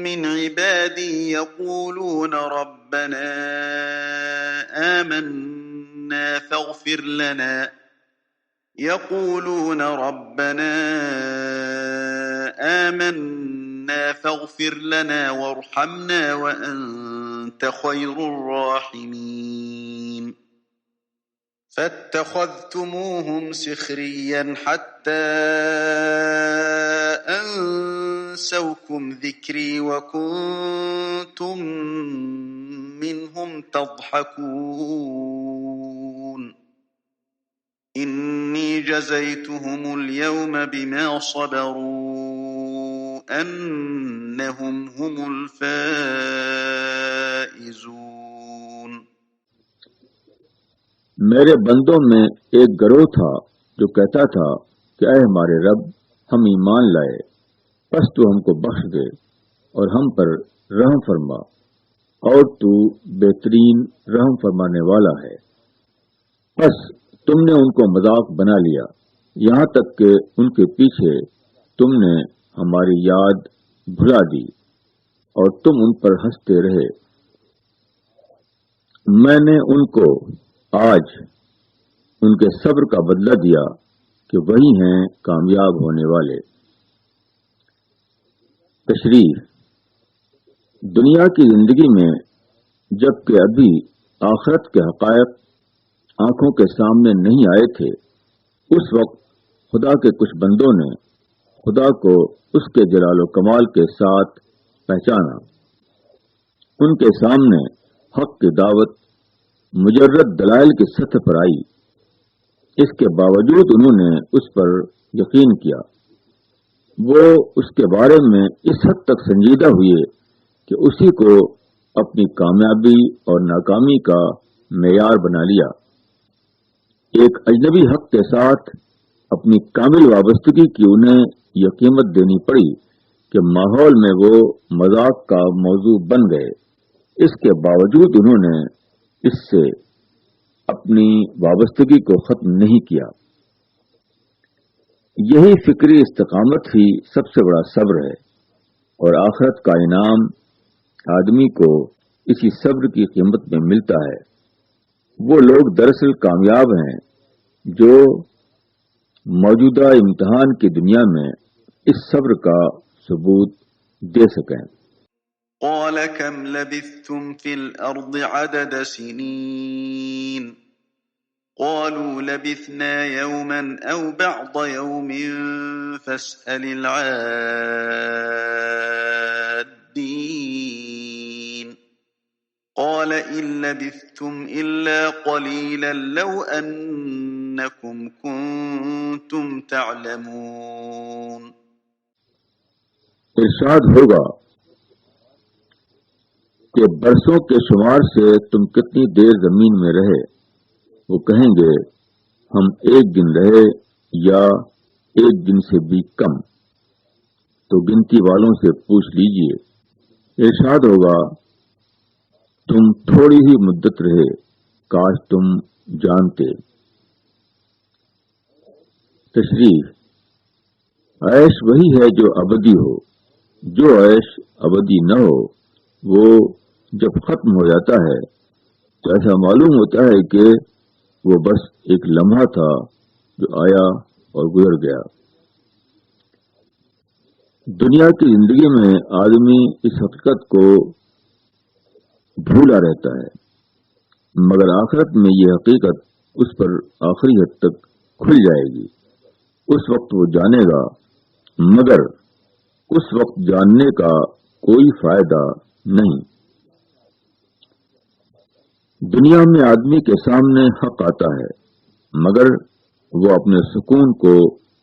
مِّنْ عِبَادِي يَقُولُونَ رَبَّنَا آمَنَّا فَاغْفِرْ لَنَا وَارْحَمْنَا وَأَنْتَ خَيْرُ الرَّاحِمِينَ فَاتَّخَذْتُمُوهُمْ سِخْرِيًّا حَتَّى أَنْسَوْكُمْ ذِكْرِي وَكُنْتُمْ مِنْهُمْ تَضْحَكُونَ إِنِّي جَزَيْتُهُمُ الْيَوْمَ بِمَا صَبَرُوا أَنَّهُمْ هُمُ الْفَائِزُونَ میرے بندوں میں ایک گروہ تھا جو کہتا تھا کہ اے ہمارے رب، ہم ایمان لائے، پس تو ہم کو بخش دے اور ہم پر رحم فرما، اور تو بہترین رحم فرمانے والا ہے۔ پس تم نے ان کو مذاق بنا لیا، یہاں تک کہ ان کے پیچھے تم نے ہماری یاد بھلا دی اور تم ان پر ہنستے رہے۔ میں نے ان کو آج ان کے صبر کا بدلہ دیا کہ وہی ہیں کامیاب ہونے والے۔ تشریح: دنیا کی زندگی میں جبکہ ابھی آخرت کے حقائق آنکھوں کے سامنے نہیں آئے تھے، اس وقت خدا کے کچھ بندوں نے خدا کو اس کے جلال و کمال کے ساتھ پہچانا۔ ان کے سامنے حق کی دعوت مجرد دلائل کی سطح پر آئی، اس کے باوجود انہوں نے اس پر یقین کیا۔ وہ اس کے بارے میں اس حد تک سنجیدہ ہوئے کہ اسی کو اپنی کامیابی اور ناکامی کا معیار بنا لیا۔ ایک اجنبی حق کے ساتھ اپنی کامل وابستگی کی انہیں یہ قیمت دینی پڑی کہ ماحول میں وہ مذاق کا موضوع بن گئے۔ اس کے باوجود انہوں نے اس سے اپنی وابستگی کو ختم نہیں کیا۔ یہی فکری استقامت ہی سب سے بڑا صبر ہے، اور آخرت کا انعام آدمی کو اسی صبر کی قیمت میں ملتا ہے۔ وہ لوگ دراصل کامیاب ہیں جو موجودہ امتحان کی دنیا میں اس صبر کا ثبوت دے سکیں۔ قال كم لبثتم في الأرض عدد سنين قالوا لبثنا يوما أو بعض يوم فاسأل العادين قال إن لبثتم إلا قليلا لو أنكم كنتم تعلمون۔ ارشاد ہوگا کہ برسوں کے شمار سے تم کتنی دیر زمین میں رہے؟ وہ کہیں گے ہم ایک دن رہے یا ایک دن سے بھی کم۔ تو گنتی والوں سے پوچھ لیجئے۔ ارشاد ہوگا تم تھوڑی ہی مدت رہے، کاش تم جانتے۔ تشریح: عیش وہی ہے جو ابدی ہو، جو عیش ابدی نہ ہو وہ جب ختم ہو جاتا ہے تو ایسا معلوم ہوتا ہے کہ وہ بس ایک لمحہ تھا جو آیا اور گزر گیا۔ دنیا کی زندگی میں آدمی اس حقیقت کو بھولا رہتا ہے، مگر آخرت میں یہ حقیقت اس پر آخری حد تک کھل جائے گی۔ اس وقت وہ جانے گا، مگر اس وقت جاننے کا کوئی فائدہ نہیں۔ دنیا میں آدمی کے سامنے حق آتا ہے، مگر وہ اپنے سکون کو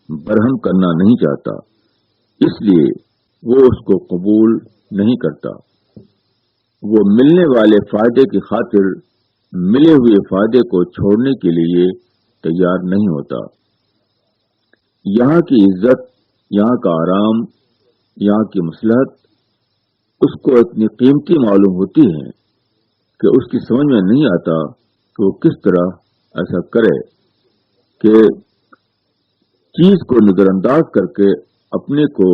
برہم کرنا نہیں چاہتا، اس لیے وہ اس کو قبول نہیں کرتا۔ وہ ملنے والے فائدے کی خاطر ملے ہوئے فائدے کو چھوڑنے کے لیے تیار نہیں ہوتا۔ یہاں کی عزت، یہاں کا آرام، یہاں کی مصلحت اس کو اتنی قیمتی معلوم ہوتی ہے کہ اس کی سمجھ میں نہیں آتا کہ وہ کس طرح ایسا کرے کہ چیز کو نظر انداز کر کے اپنے کو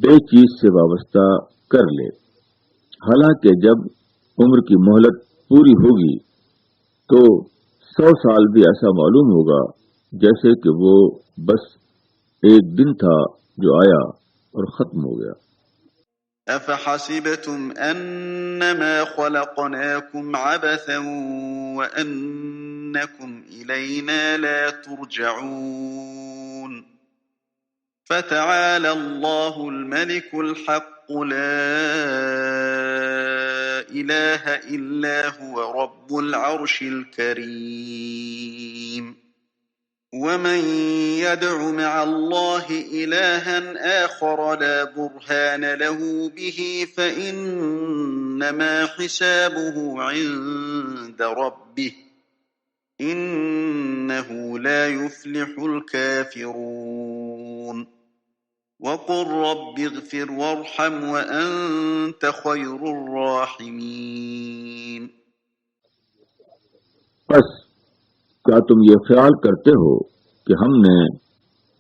بے چیز سے وابستہ کر لے، حالانکہ جب عمر کی مہلت پوری ہوگی تو 100 سال بھی ایسا معلوم ہوگا جیسے کہ وہ بس ایک دن تھا جو آیا اور ختم ہو گیا۔ أفحسبتم أنما خلقناكم عبثا وأنكم إلينا لا ترجعون فتعالى الله الملك الحق لا إله إلا هو رب العرش الكريم ومن يدع مع الله إلها آخر لا برهان له به فإنما حسابه عند ربه إنه لا يفلح الكافرون وقل رب اغفر وارحم وأنت خير الراحمين. بس کیا تم یہ خیال کرتے ہو کہ ہم نے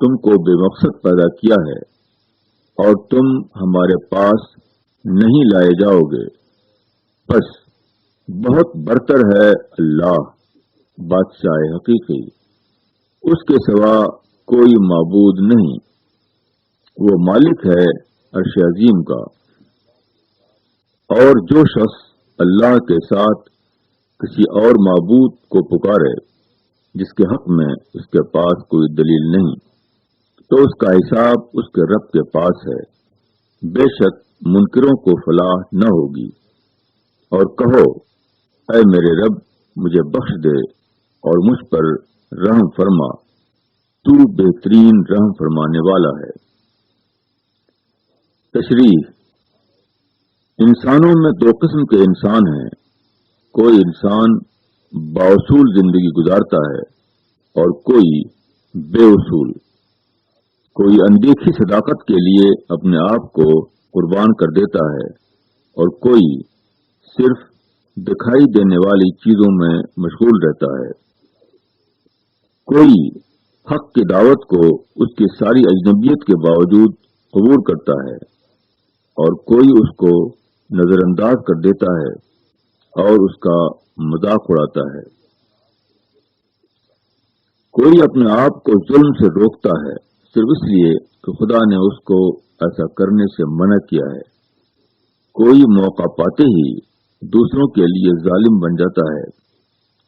تم کو بے مقصد پیدا کیا ہے اور تم ہمارے پاس نہیں لائے جاؤ گے؟ بس بہت برتر ہے اللہ بادشاہ حقیقی، اس کے سوا کوئی معبود نہیں، وہ مالک ہے عرش عظیم کا۔ اور جو شخص اللہ کے ساتھ کسی اور معبود کو پکارے جس کے حق میں اس کے پاس کوئی دلیل نہیں، تو اس کا حساب اس کے رب کے پاس ہے، بے شک منکروں کو فلاح نہ ہوگی۔ اور کہو اے میرے رب مجھے بخش دے اور مجھ پر رحم فرما، تو بہترین رحم فرمانے والا ہے۔ تشریح: انسانوں میں دو قسم کے انسان ہیں، کوئی انسان باصول زندگی گزارتا ہے اور کوئی بے اصول، کوئی اندیکھی صداقت کے لیے اپنے آپ کو قربان کر دیتا ہے اور کوئی صرف دکھائی دینے والی چیزوں میں مشغول رہتا ہے، کوئی حق کی دعوت کو اس کی ساری اجنبیت کے باوجود قبول کرتا ہے اور کوئی اس کو نظر انداز کر دیتا ہے اور اس کا مذاق اڑاتا ہے، کوئی اپنے آپ کو ظلم سے روکتا ہے صرف اس لیے کہ خدا نے اس کو ایسا کرنے سے منع کیا ہے، کوئی موقع پاتے ہی دوسروں کے لیے ظالم بن جاتا ہے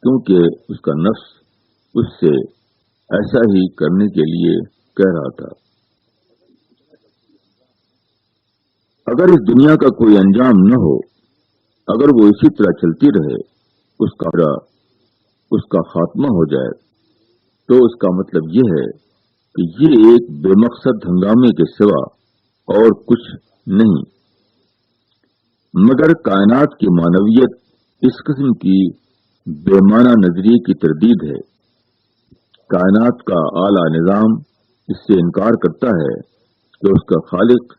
کیونکہ اس کا نفس اس سے ایسا ہی کرنے کے لیے کہہ رہا تھا۔ اگر اس دنیا کا کوئی انجام نہ ہو، اگر وہ اسی طرح چلتی رہے، اس کا خاتمہ ہو جائے، تو اس کا مطلب یہ ہے کہ یہ ایک بے مقصد ہنگامے کے سوا اور کچھ نہیں، مگر کائنات کی معنویت اس قسم کی بے معنی نظریے کی تردید ہے۔ کائنات کا اعلیٰ نظام اس سے انکار کرتا ہے کہ اس کا خالق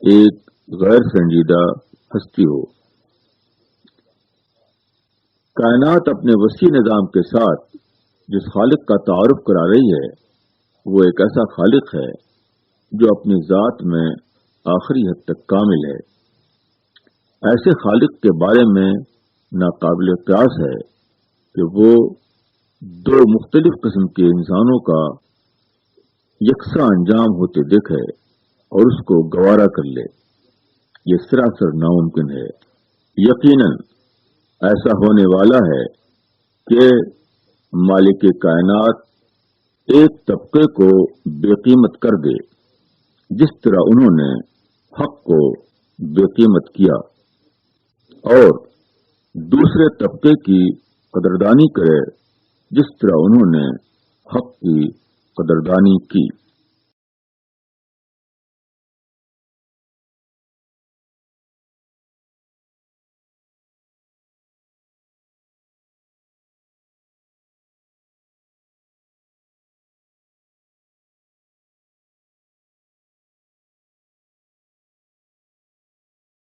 ایک غیر سنجیدہ ہستی ہو۔ کائنات اپنے وسیع نظام کے ساتھ جس خالق کا تعارف کرا رہی ہے وہ ایک ایسا خالق ہے جو اپنی ذات میں آخری حد تک کامل ہے۔ ایسے خالق کے بارے میں ناقابل قیاس ہے کہ وہ دو مختلف قسم کے انسانوں کا یکساں انجام ہوتے دیکھے اور اس کو گوارا کر لے، یہ سراسر ناممکن ہے۔ یقیناً ایسا ہونے والا ہے کہ مالک کائنات ایک طبقے کو بے قیمت کر دے جس طرح انہوں نے حق کو بے قیمت کیا، اور دوسرے طبقے کی قدردانی کرے جس طرح انہوں نے حق کی قدردانی کی۔